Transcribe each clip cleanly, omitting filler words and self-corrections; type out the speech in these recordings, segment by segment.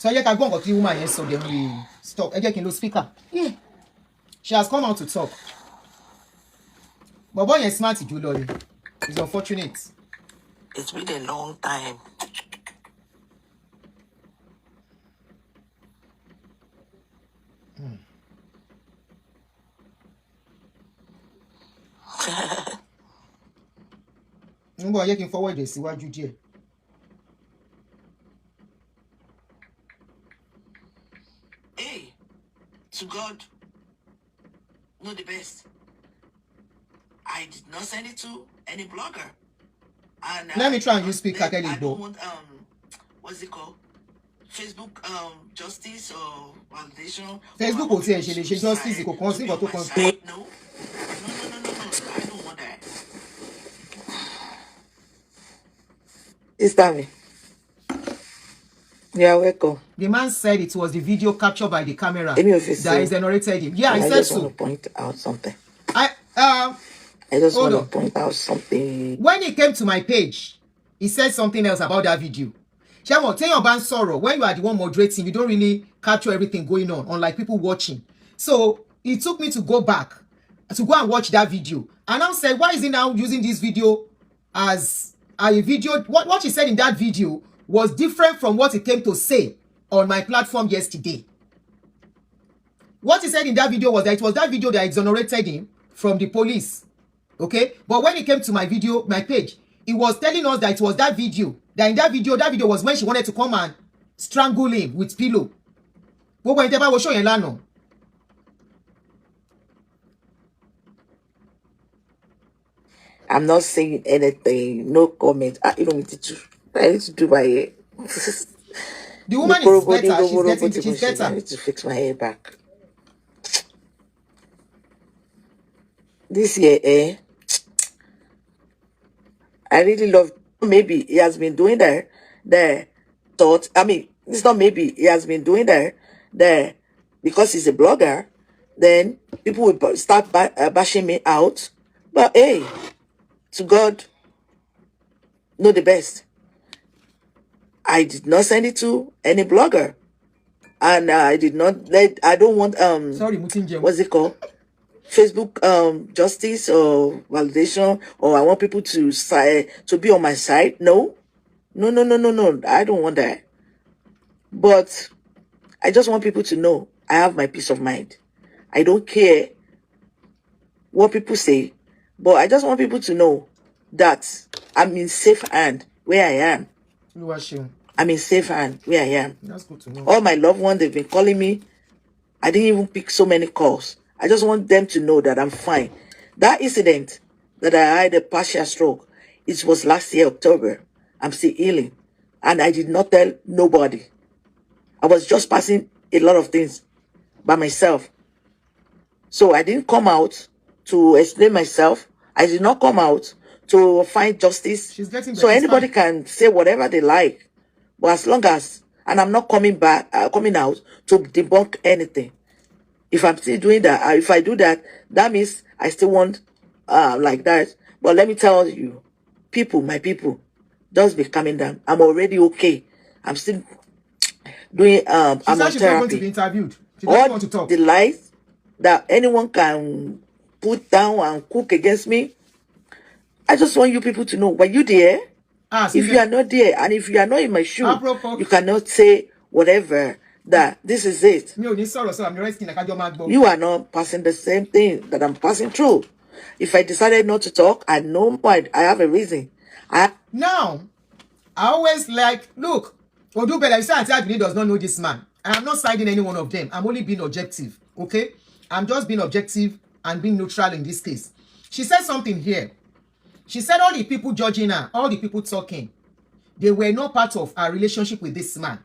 So I can go and the woman so then we stop. I can lose speaker. Yeah. She has come out to talk. But boy is smart to do it's unfortunate. It's been a long time. Boy, you can forward this. What you do? Hey, to God, know the best. I did not send it to any blogger. And let me try and use speaker. I don't want what's it called? Facebook justice or validation. Facebook will say she justice. It will consider to control. No. I don't want that. It's Tammy. Yeah, welcome. The man said it was the video captured by the camera that exonerated him. Yeah, I said so. I just want to point out something. I just want to point out something. When he came to my page, he said something else about that video. Shamo, tell your band sorrow. When you are the one moderating, you don't really capture everything going on, unlike people watching. So it took me to go back to go and watch that video. And I said, why is he now using this video as a video? What he said in that video was different from what he came to say on my platform yesterday. What he said in that video was that it was that video that exonerated him from the police. Okay? But when it came to my video, my page, he was telling us that it was that video. That in that video was when she wanted to come and strangle him with pillow. I'm not saying anything, no comment. You don't need to. I need to do my hair. The woman is better. She's better. I need to fix my hair back. This year, I really love. Maybe he has been doing the thought. I mean, it's not maybe he has been doing the because he's a blogger. Then people will start bashing me out. But hey, to God, know the best. I did not send it to any blogger, and I did not let. I don't want Sorry, what's it called? Facebook justice or validation, or I want people to be on my side. No. I don't want that. But I just want people to know I have my peace of mind. I don't care what people say, but I just want people to know that I'm in safe hand where I am. I'm in safe hand where I am. That's good to know. All my loved ones, they've been calling me. I didn't even pick so many calls. I just want them to know that I'm fine. That incident that I had a partial stroke, it was last year, October. I'm still healing. And I did not tell nobody. I was just passing a lot of things by myself. So I didn't come out to explain myself. I did not come out to find justice. So anybody can say whatever they like. But as long as, and I'm not coming out to debunk anything. If I'm still doing that, if I do that, that means I still want like that. But let me tell you, people, my people, just be coming down. I'm already okay. I'm still doing I'm on therapy. She's not going to be interviewed. She doesn't want to talk. The lies that anyone can put down and cook against me, I just want you people to know, were you there? If you are not there, and if you are not in my shoe, you cannot say whatever. That this is it. You are not passing the same thing that I'm passing through. If I decided not to talk, I know I have a reason. Now, I always like, look, Odubela, you say Auntie does not know this man. I am not siding any one of them. I'm only being objective, okay? I'm just being objective and being neutral in this case. She said something here. She said all the people judging her, all the people talking, they were not part of her relationship with this man.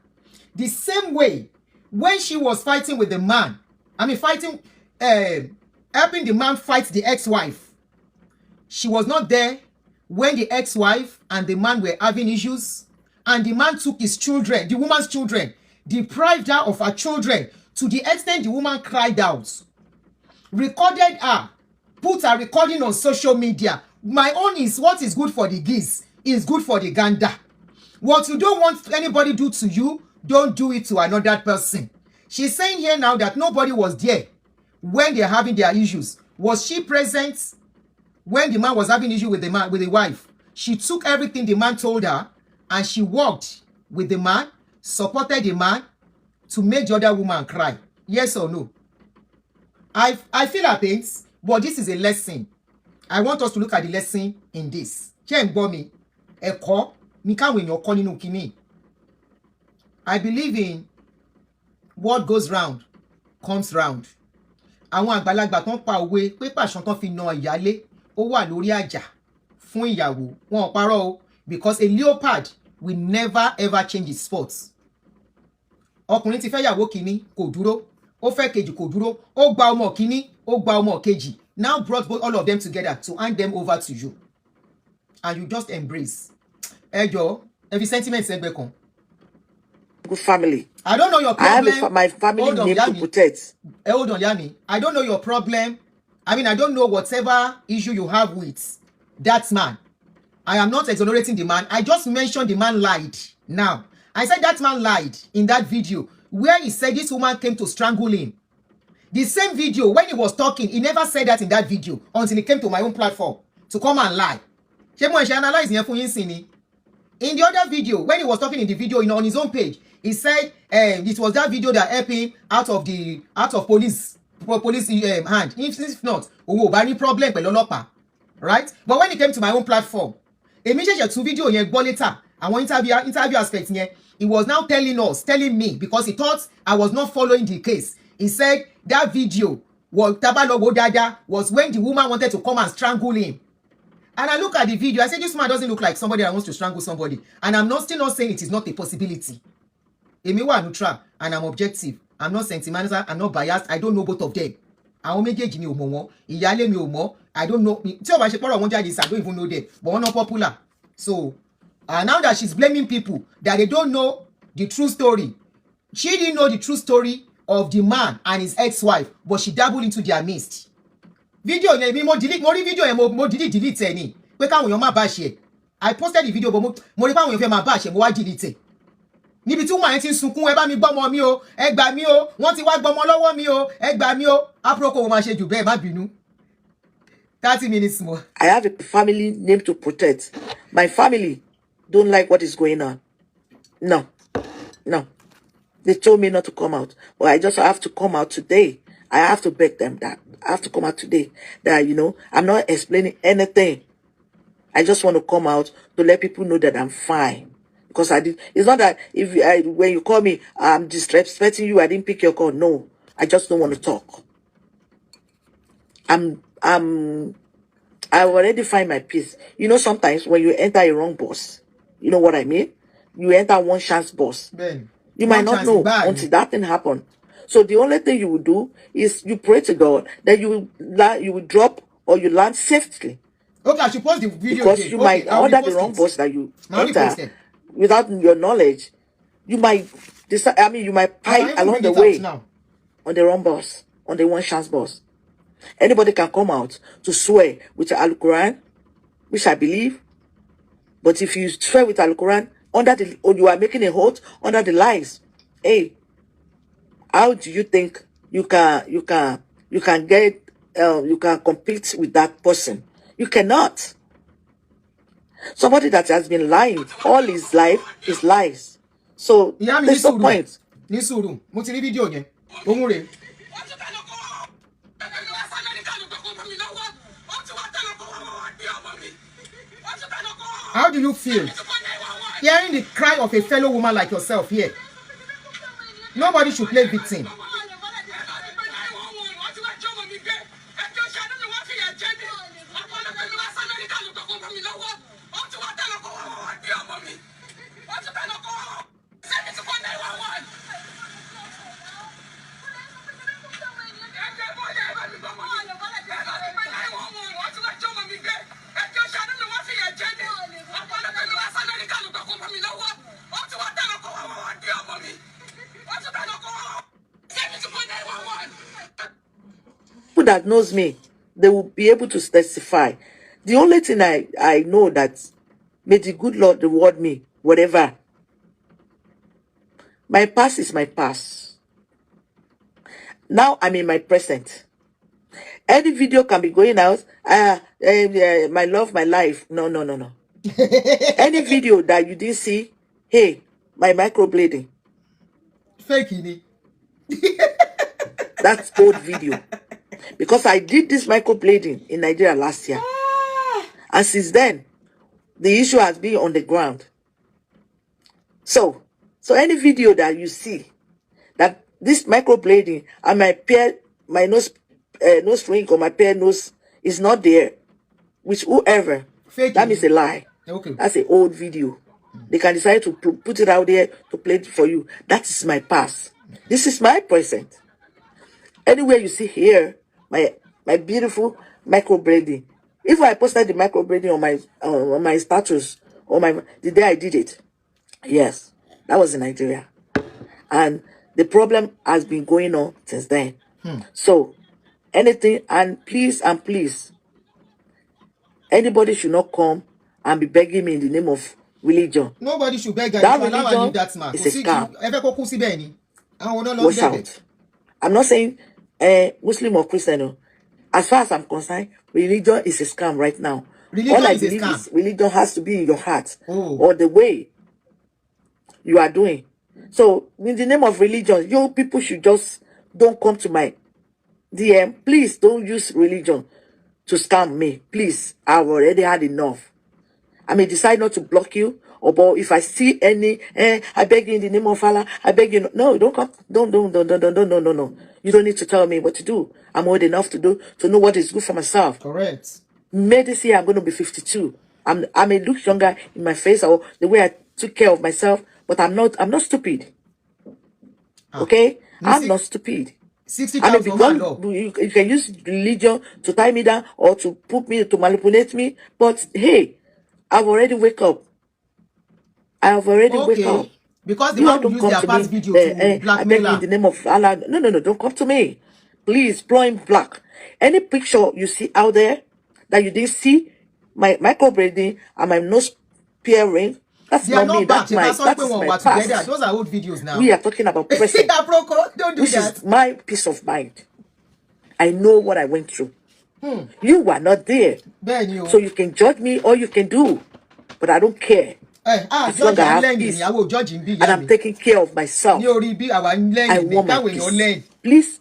The same way, when she was fighting with the man, helping the man fight the ex-wife, she was not there when the ex-wife and the man were having issues, and the man took his children, the woman's children, deprived her of her children, to the extent the woman cried out, recorded her, put her recording on social media. My own is, what is good for the geese is good for the gander. What you don't want anybody do to you, don't do it to another person. She's saying here now that nobody was there when they're having their issues. Was she present when the man was having issue with the wife? She took everything the man told her and she worked with the man, supported the man to make the other woman cry. Yes or no? I feel her pains, but this is a lesson. I want us to look at the lesson in this. Ẹ̀kọ́ ni káwọn èèyàn kọ́ nínú kíní. I believe in what goes round comes round. Àwọn àgbàlagbà tán pa òwe pé pàṣán tán fi na ìyálé ó wà lórí àjà fún ìyàwó. Wọn ò parọ́ o, because a leopard will never ever change its spots. Ọkùnrin ti fẹ́ yàwó kíní kò dúró, ó fẹ́ kejì kò dúró, ó gba ọmọ kíní, ó gba ọmọ kejì. Now brought all of them together to hand them over to you. And you just embrace. Ẹ every sentiment ẹgbẹ́ kan. Good family. I don't know your problem. I have my family name to protect. Hold on, Yami. I don't know your problem. I mean, I don't know whatever issue you have with that man. I am not exonerating the man. I just mentioned the man lied. Now, I said that man lied in that video where he said this woman came to strangle him. The same video, when he was talking, he never said that in that video until he came to my own platform to come and lie. In the other video, when he was talking in the video on his own page, he said it was that video that helped him out of police hand. If not, any problem with ọlọ́pàá, right? But when he came to my own platform, immediately to video yẹn gbọ́ later, àwọn interview aspect yẹn, he was now telling me because he thought I was not following the case. He said that video was when the woman wanted to come and strangle him. And I look at the video, I said, this man doesn't look like somebody that wants to strangle somebody. And I'm still not saying it is not a possibility. Èmi wà neutral and I'm objective. I'm not sentimental, I'm not biased. I don't know both of them. Àwọn méjèèjì mi ò mọ̀ wọ́n, ìyálé mi ò mọ̀. I don't know. Tí ó bá ṣe pọ̀rọ̀ wọn jáde, I don't even know them. But wọ́n not popular. So, now that she's blaming people that they don't know the true story. She didn't know the true story of the man and his ex-wife, but she dabbled into their midst. Video yẹn mi mo rí video yẹn mo delete ẹ ni pé káwọn èèyàn má bá ṣe. I posted the video but mo rí pé àwọn èèyàn fẹ́ má bá ṣe mo wá delete. Níbi tí woman yẹn ti ń sunkún ẹ bá mi gbọ́mọ mi o, ẹ gbà mí o, wọ́n ti wá gbọ́mọ lọ́wọ́ mi o, ẹ gbà mí o. Aproko mo máa ṣe jù bẹ́ẹ̀ má bínú. 30 minutes more. I have a family name to protect. My family don't like what is going on. No. They told me not to come out, but I just have to come out today. I have to beg them that I have to come out today. That, I'm not explaining anything. I just want to come out to let people know that I'm fine. Because it's not that when you call me, I'm disrespecting you, I didn't pick your call. No, I just don't want to talk. I already find my peace. Sometimes when you enter a wrong bus, you know what I mean? You enter one chance bus. Ben, you might not know until that thing happen. So the only thing you will do is you pray to God that you will drop or you land safely. Okay, I should post the video because again. You might order the wrong bus that you enter without your knowledge. You might decide. You might pipe along the way on the wrong bus, on the one chance bus. Anybody can come out to swear with the Al-Quran, which I believe. But if you swear with Al-Quran or you are making a oath under the lies, hey. How do you think you can compete with that person? You cannot. Somebody that has been lying all his life is lies. So there's no point. Nisuru, mo ti rí video yẹn. Ohun rẹ̀. How do you feel hearing the cry of a fellow woman like yourself here? Nobody should play victim. That knows me, they will be able to testify. The only thing I know that may the good Lord reward me, whatever. My past is my past. Now I'm in my present. Any video can be going out. My love, my life. No. Any video that you didn't see, hey, my microblading. Fake it. That's old video. Because I did this microblading in Nigeria last year. And since then, the issue has been on the ground. So any video that you see that this microblading and my nose ring or my pair nose is not there, which whoever, Fake that it. means a lie. Okay. That's an old video. They can decide to put it out there to play it for you. That is my past. This is my present. Anywhere you see here, my beautiful microblading. If I posted the microblading on my status or the day I did it, yes, that was in Nigeria, and the problem has been going on since then. So anything, and please, anybody should not come and be begging me in the name of religion. Nobody should beg. That religion that religion man. is a scam. Watch out. I'm not saying Muslim or Christian. No. As far as I'm concerned, religion is a scam right now. Religion All I is a believe scam. is religion has to be in your heart Oh. or the way you are doing. So in the name of religion, you people should just don't come to my DM. Please don't use religion to scam me. Please, I've already had enough. I may decide not to block you, but if I see any, I beg you in the name of Allah, I beg you. No, don't come. Don't. No. You don't need to tell me what to do. I'm old enough to know what is good for myself. Correct. May this year I'm going to be 52. I may look younger in my face or the way I took care of myself, but I'm not stupid. Okay? I'm not stupid. 60,000 you can use religion to tie me down or to put me, to manipulate me. But hey, I've already wake up. Wake up. Because the man will use their past video to blackmail I beg you in the name of Allah. No, don't come to me. Please, blowing black. Any picture you see out there that you didn't see, my microblading and my nose piercing, that's not me. That's my past. Those are old videos now. We are talking about present. Don't do This that. is my peace of mind. I know what I went through. You were not there. So you can judge me all you can do. But I don't care. As long as I have peace. And I'm taking care of myself. I want my peace. Please,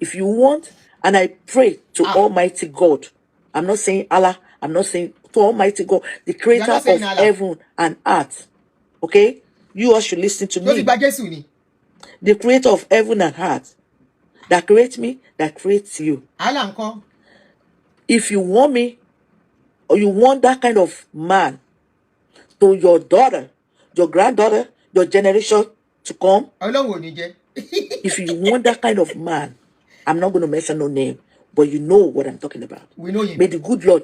if you want, and I pray to Almighty God. I'm not saying Allah. I'm not saying to Almighty God, the creator of heaven and earth. Okay? You all should listen to me. The creator of heaven and earth. That creates me, that creates you. If you want me, or you want that kind of man to your daughter, your granddaughter, your generation to come, if you want that kind of man, I'm not going to mention no name, but you know what I'm talking about. We know him. May the good Lord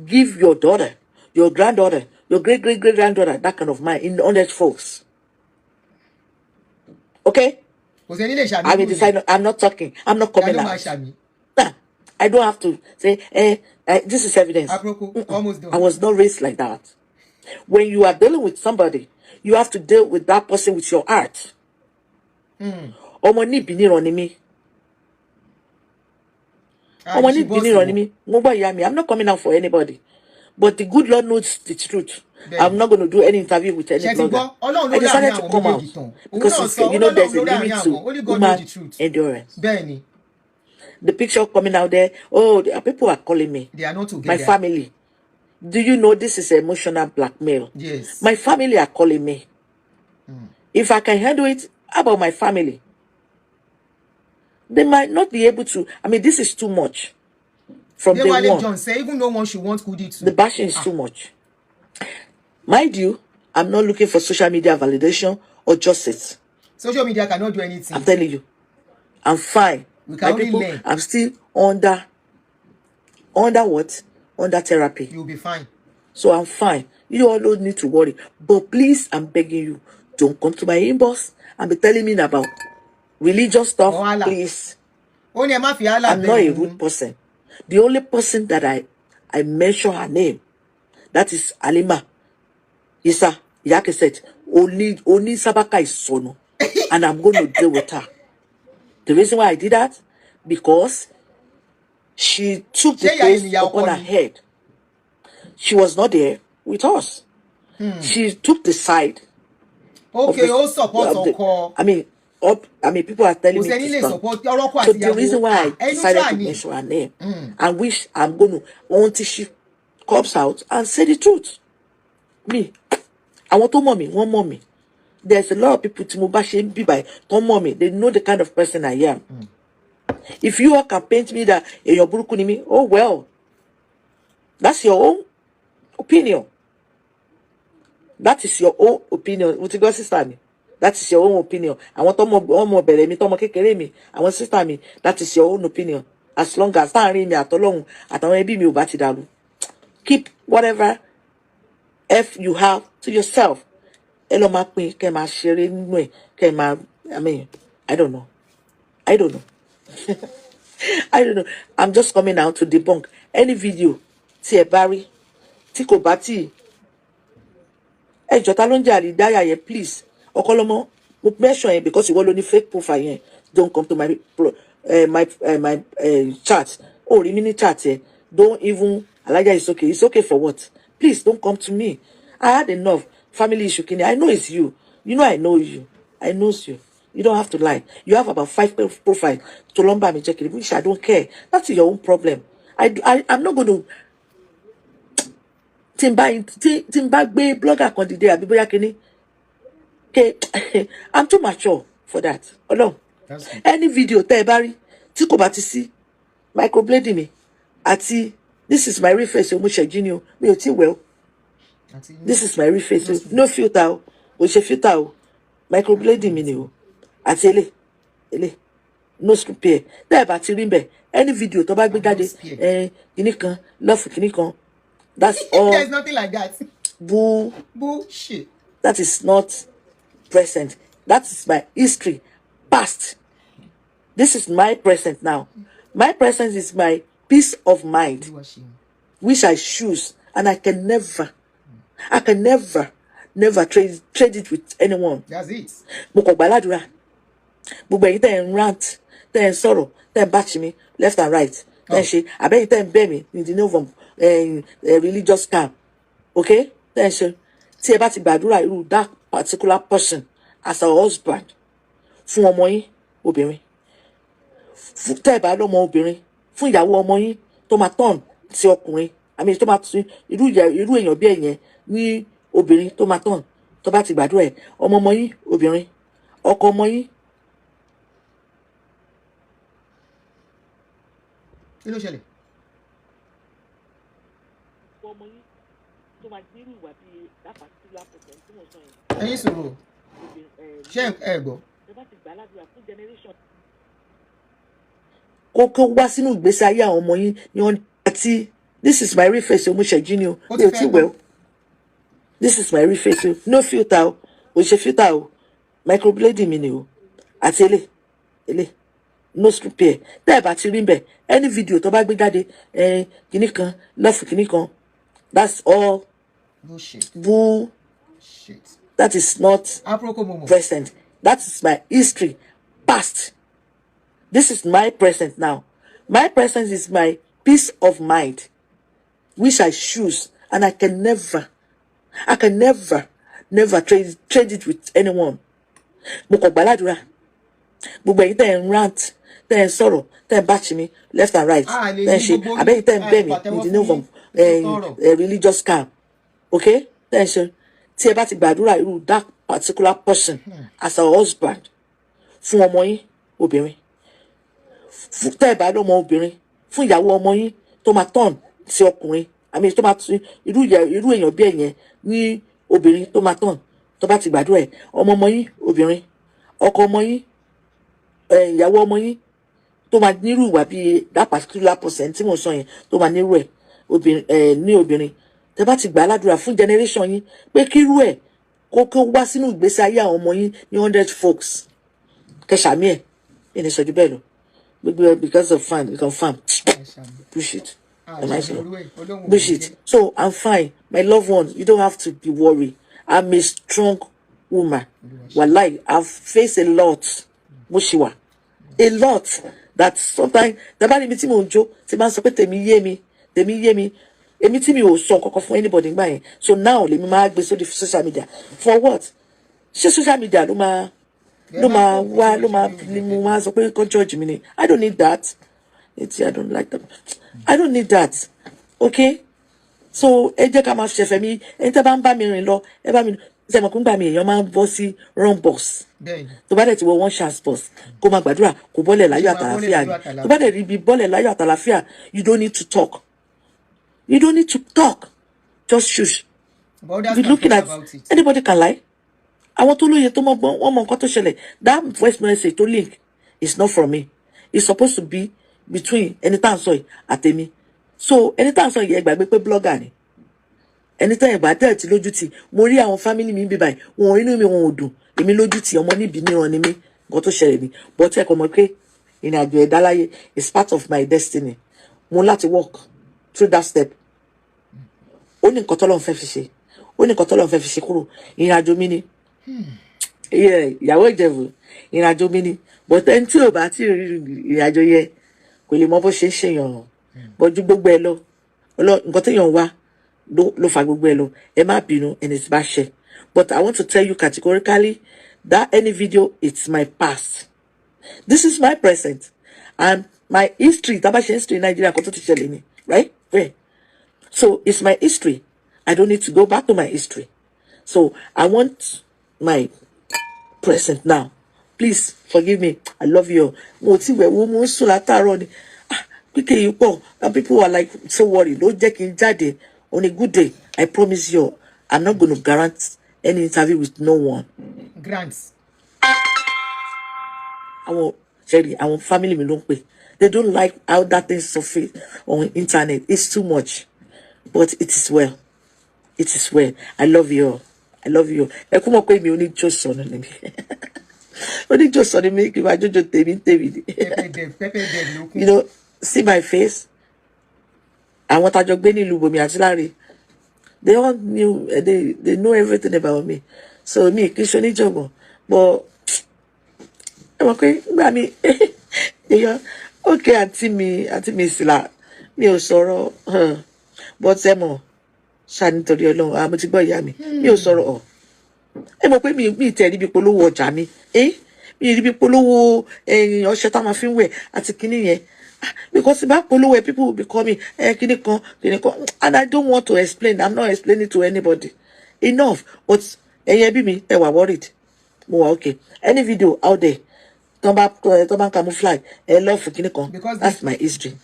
give your daughter, your granddaughter, your great-great-great-granddaughter, that kind of man in honest folks. Okay? I will decide. I'm not talking. I'm not coming out. I don't have to say, this is evidence. I was not raised like that. When you are dealing with somebody, you have to deal with that person with your heart. I'm not coming out for anybody. But the good Lord knows the truth. I'm not going to do any interview with any blogger. I decided to come out because there's a limit to human endurance. The picture coming out there, people are calling me. They are not together. My family. Do you know this is emotional blackmail? Yes. My family are calling me. If I can handle it, how about my family? They might not be able to. I mean, this is too much. From day one. John say even no one should want Kudi too. The bashing is too much. Mind you, I'm not looking for social media validation or justice. Social media cannot do anything. I'm telling you. I'm fine. We can only learn. I'm still under what? Under therapy. You'll be fine. So I'm fine. You all don't need to worry. But please, I'm begging you, don't come to my inbox and be telling me about religious stuff. Please. I'm not a rude person. The only person that I mention her name, that is Alima Isa Yakeset. Only Sabaka is Sono. and I'm going to deal with her. The reason why I did that, because she took the case upon her head. She was not there with us. She took the side. Okay, all support Oko. I mean, people are telling me to stop. So the reason why I decided to mention her name, and which I'm going to, until she comes out and say the truth. Me, I want to mommy, one mommy. There's a lot of people to move be by mommy. They know the kind of person I am. If you all can paint me that you're me, oh well, that's your own opinion. That is your own opinion. What you got, sister me? That is your own opinion. I want more better me, kekere me. I want sister me. That is your own opinion. As long as that me at along at maybe me ubati dalu. Keep whatever F you have to yourself. Hello, Makmi, kema sharing me, kema. I mean, I don't know. I don't know. I don't know. I'm just coming out to debunk any video. See a Barry, Tiko Bati. Hey, Jotalonja Alidaya, please. Okanlomo, mention it because you will only fake profile. Don't come to my chat. Oh, the mini chat here. Don't even. Alaja is okay. It's okay for what? Please don't come to me. I had enough family issue. I know it's you. You know I know you. I know you. You don't have to lie. You have about 5 profiles to lumber me check it, which I don't care. That's your own problem. I'm not going to. Timba gbe blogger kan dìde àbí bóyá kíní. I'm too mature for that. Oh no. Any video tẹ́ ẹ bá rí tí kò bá ti sí microblading mi àti this is my real face o mo ṣẹ̀jí ni o mi ò tí wẹ̀ o. This is my real face o no filter o o ṣe filter o microblading mi ni o àti ele no scrupie tẹ́ ẹ bá ti rí mbẹ̀ any video tó bá gbé jáde kíní kan love kíní kan. That's all. There's nothing like that. Bullshit. That is not present. That is my history. Past. This is my present now. My present is my peace of mind, which I choose, and I can never trade it with anyone. That's it. Mukogbaladura. Bugbe ite rant, then sorrow, then batch me left and right. Then she, I bet you bear me in the name of religious camp. Okay? Then she, see about that particular person as a husband. Fún ọmọ yín obìnrin. Tẹ́ bá lọ́mọ obìnrin. Fún ìyàwó ọmọ yín tó máa turn sí ọkùnrin. I mean, tó máa irú èèyàn bí ẹ̀yẹn ní obìnrin tó máa turn tó bá ti gbàdúrà ẹ̀. Ọmọ yín obìnrin. Ọkọ ọmọ yín. Kí ló ṣẹlẹ̀? Ọmọ yín tó máa gbé ìwà bí that particular person tí mo sọ yẹn. Ẹ̀yin sọ̀rọ̀. Ṣé ẹ gbọ́? Kókó wá sínú ìgbésí ayé àwọn ọmọ yín ni wọ́n àti this is my real face o mo ṣẹ̀jí ni o mi ò tí wẹ̀ o. This is my real face o no filter o o ṣe filter o microblading mi ni o àti ele no scrupie tẹ́ ẹ bá ti rí mbẹ̀ any video tó bá gbé jáde kíní kan love kíní kan that's all bullshit. That is not present. That is my history past. This is my present now. My present is my peace of mind, which I choose, and I can never trade it with anyone. Mukogbaladura. Bugbe ite rant, then sorrow, then batch me left and right. Then she, I bet you bear me in the name of religious camp. Okay? Then she, tí ẹ bá ti gbàdúrà irú that particular person as a husband fún ọmọ yín obìnrin. Tẹ́ ẹ bá lọ́mọ obìnrin fún ìyàwó ọmọ yín tó máa turn sí ọkùnrin. I mean, tó máa irú èèyàn bí ẹ̀yẹn ní obìnrin tó máa turn tó bá ti gbàdúrà ẹ̀. Ọmọ yín obìnrin. Ọkọ ọmọ yín ìyàwó ọmọ yín tó máa nírú ìwà bí that particular person tí mo sọ yẹn tó máa nírú ẹ̀ ní obìnrin. Tẹ́ bá ti gbà aládùúrà fún generation yín pé kírú ẹ̀ kó wá sínú ìgbésí ayé àwọn ọmọ yín ní 100 folks. Kẹsàmí ẹ̀ ẹni sọ ju bẹ́ẹ̀ lọ. Gbogbo because of fan you can farm. Bullshit. Bullshit. So I'm fine. My loved one, you don't have to be worried. I'm a strong woman. Wallahi, I've faced a lot. Mushiwa. A lot. That sometimes the body meeting mojo, the man support me yemi, a meeting me will so for anybody in. So now let me mag so the social media. For what? Social media, Luma so judge me. I don't need that. I don't like them. I don't need that. Okay? So ẹ jẹ́ ká máa ṣẹ̀fẹ̀ mi ẹni tẹ́ bá ń bá mi rìn lọ ẹ bá mi ṣe mọ̀ kó ń gbà mí èèyàn máa ń bọ́ sí wrong bus tó bá dẹ̀ ti wọ one chance bus kó máa gbàdúrà kó bọ́lẹ̀ láyọ̀ àtàlàfíà ni tó bá dẹ̀ rí ibi bọ́lẹ̀ láyọ̀ àtàlàfíà you don't need to talk just shush be looking at anybody can lie àwọn tó lóye tó mọ̀ gbọ́n wọ́n mọ̀ nǹkan tó ṣẹlẹ̀ that voice message tó link is not from me it's supposed to be between ẹni tá à ń sọ yìí àtèmi. So anytime so yẹ gbàgbé pé blogger ni anytime bá tẹ̀ tí lójú tì mo rí àwọn family mi bí báyìí wọn inú mi wọn ò dùn èmi lójú tì ọmọ níbi níran ni mí nǹkan tó ṣẹlẹ̀ ni but ẹ kò mọ̀ pé ìrìn àjò ẹ̀dá láyé is part of my destiny mo láti walk through that step ó ní nǹkan tọ́lọ́run fẹ́ fi ṣe ó ní nǹkan tọ́lọ́run fẹ́ fi ṣe kúrò ìrìn àjò mi ni ìyàwó Ìjẹ̀bú ìrìn àjò mi ni but ẹni tí ò bá tí rí ìrìn àjò yẹ kò lè mọ bó ṣe ń ṣèyàn bọ́jú gbogbo ẹ lọ nǹkan téèyàn wá ló fa gbogbo ẹ lọ ẹ má bínú and it's bad share but I want to tell you categorically that any video it's my past this is my present and my history tá bá ṣe history in Nigeria kò tó ti ṣẹlẹ̀ ni right so it's my history I don't need to go back to my history so I want my present now please forgive me I love you mo ti wẹ̀ wo mo ń sùn látàárọ̀ ni and people are like so worried don't jẹ́ kí n jáde on a good day I promise you I'm not going to grant any interview with no one grants our family mi ló ń pè they don't like how that thing surface on internet it's too much but it is well I love you ẹ kú mọ̀ pé mi ò ní jó sọnù ni mi ò ní jó sọnù mi kí n máa jójó tèmi you know see my face àwọn tájọ gbé nílùú Bòmí àti Láre they all knew they know everything about me so me kì í ṣe oníjọ̀gbọ̀n but ẹ mọ̀ pé gbà mí èèyàn okay àǹtí mi Sílà mi ò sọ̀rọ̀ but ẹ mọ̀ ṣáà nítorí Ọlọ́run mo ti gbọ́ ìyá mi ò sọ̀rọ̀ ẹ mọ̀ pé mi tẹ̀ rí bí polówó ọjà mi mi rí bí polówó ọṣẹ tá máa fi ń wẹ̀ àti kinní yẹn because back below where people will be coming and I don't want to explain. I'm not explaining to anybody enough but me they were worried more okay any video out there come camouflage love for because that's my history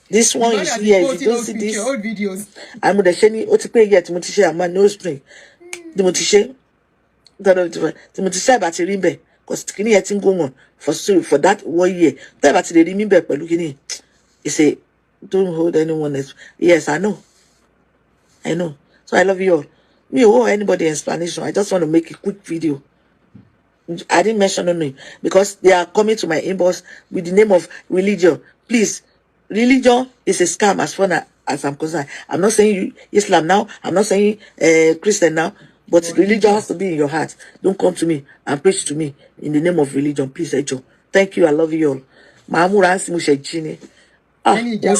this one is here if you don't see this old videos I'm the sheni otipe yet mutishe am no spring the mutishe about rimbe because kini yet go on for that 1 year that about the remember pẹ̀lú kini you say don't hold anyone else yes I know so I love you all me owe anybody explanation I just want to make a quick video I didn't mention no name because they are coming to my inbox with the name of religion please religion is a scam as far as I'm concerned I'm not saying Islam now I'm not saying Christian now but religion has to be in your heart don't come to me and preach to me in the name of religion please Ejo thank you I love you all Maamura ansi mo se jini religion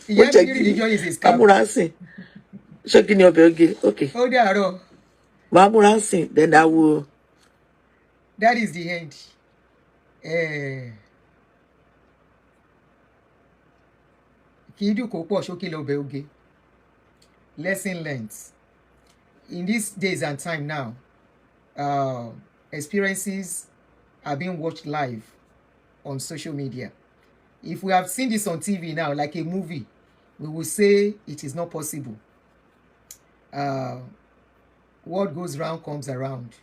is a scam Maamura ansi so kini obe oge okay oh daro Maamura ansi then I will that is the end Kidu ko po soke lo be oge lesson learned in these days and time now experiences are being watched live on social media. If we have seen this on TV now, like a movie, we will say it is not possible. What goes round comes around.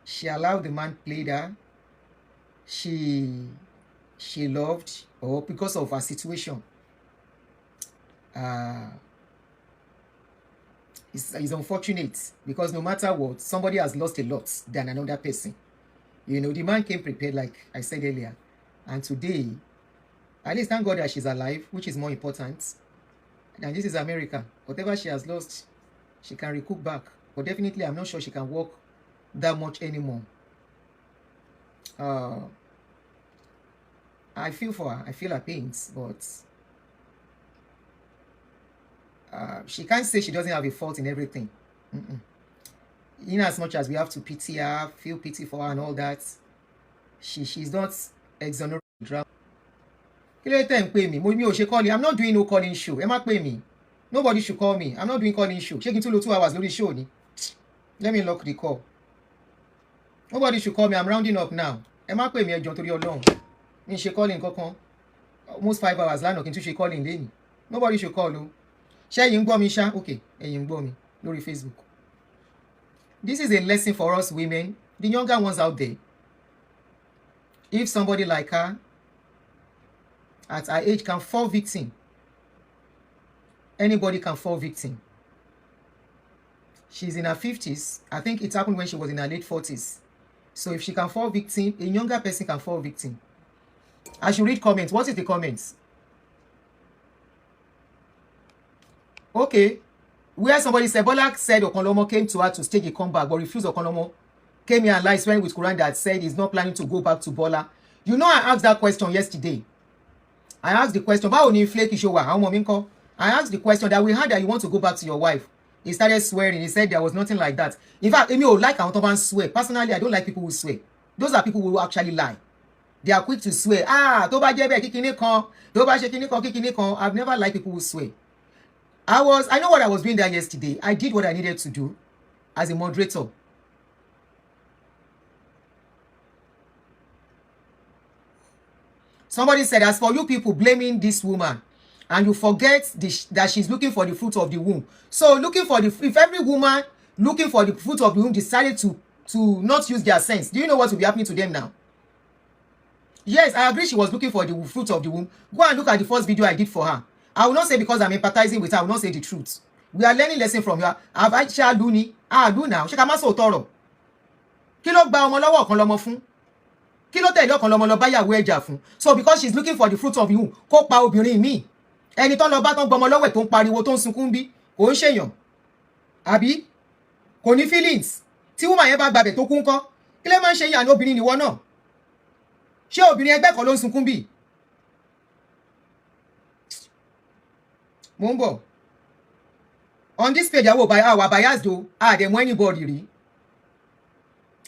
She allowed the man play her. She loved, or because of her situation. It's unfortunate because no matter what, somebody has lost a lot than another person. You know, the man came prepared, like I said earlier. And today, at least thank God that she's alive, which is more important. And this is America. Whatever she has lost, she can recoup back. But definitely, I'm not sure she can walk that much anymore. I feel for her. I feel her pains, but she can't say she doesn't have a fault in everything. In as much as we have to pity her, feel pity for her and all that, she's not exonerated. I'm not doing no calling show. Ẹ má pè mí. Nobody should call me. I'm not doing calling show. Ṣé kí n tún lo 2 hours lórí show ni? Let me lock the call. Nobody should call me. I'm rounding up now. Ẹ má pè mí ẹ jọ̀ọ́ torí Ọlọ́run. Mi ṣe calling kankan. Almost 5 hours lánàá kí n tún ṣe calling lẹ́yìn. Nobody should call o. Ṣé ẹ̀yin ń gbọ́ mi ṣá? Okay, ẹ̀yin ń gbọ́ mi lórí Facebook. This is a lesson for us women, the younger ones out there. If somebody like her, at her age, can fall victim, anybody can fall victim. She's in her 50s. I think it happened when she was in her late 40s. So if she can fall victim, a younger person can fall victim. I should read comments. What is the comments? Okay. Where somebody said, Bola said Okanlomo came to her to stage a comeback, but refused. Okanlomo came here and lied, swearing with Quran that said he's not planning to go back to Bola. You know, I asked that question yesterday. I asked the question, I asked the question that we heard that you want to go back to your wife. He started swearing. He said there was nothing like that. In fact, Emi like how swear. Personally, I don't like people who swear. Those are people who actually lie. They are quick to swear. I've never liked people who swear. I know what I was doing there yesterday. I did what I needed to do as a moderator. Somebody said, as for you people blaming this woman, and you forget that she's looking for the fruit of the womb. So if every woman looking for the fruit of the womb decided to not use their sense, do you know what will be happening to them now? Yes, I agree she was looking for the fruit of the womb. Go and look at the first video I did for her. I will not say because I'm empathizing with her, I will not say the truth. We are learning lesson from her. Have I shall do ni? Do now. She can so toro. Kí ló gba ọmọ lọ́wọ́ Okanlomo fún? Kí ló tẹ̀lé Okanlomo lọ bá yàwó ẹ̀jà fún? So because she's looking for the fruit of the womb, kó pa obìnrin mi. Ẹni tó lọ bá tán gbọmọ lọ́wọ́ ẹ̀ tó ń pariwo tó ń sunkún bí, kò ń ṣèyàn. Àbí? Kò ní feelings. Tí woman yẹn bá gbàbẹ̀ tó kú ńkọ́, kí ló máa ń ṣe yàn obìnrin níwọ náà? Ṣé obìnrin ẹgbẹ́ kan ló ń sunkún bí? Mumbo. On this page, our bias do, them anybody re.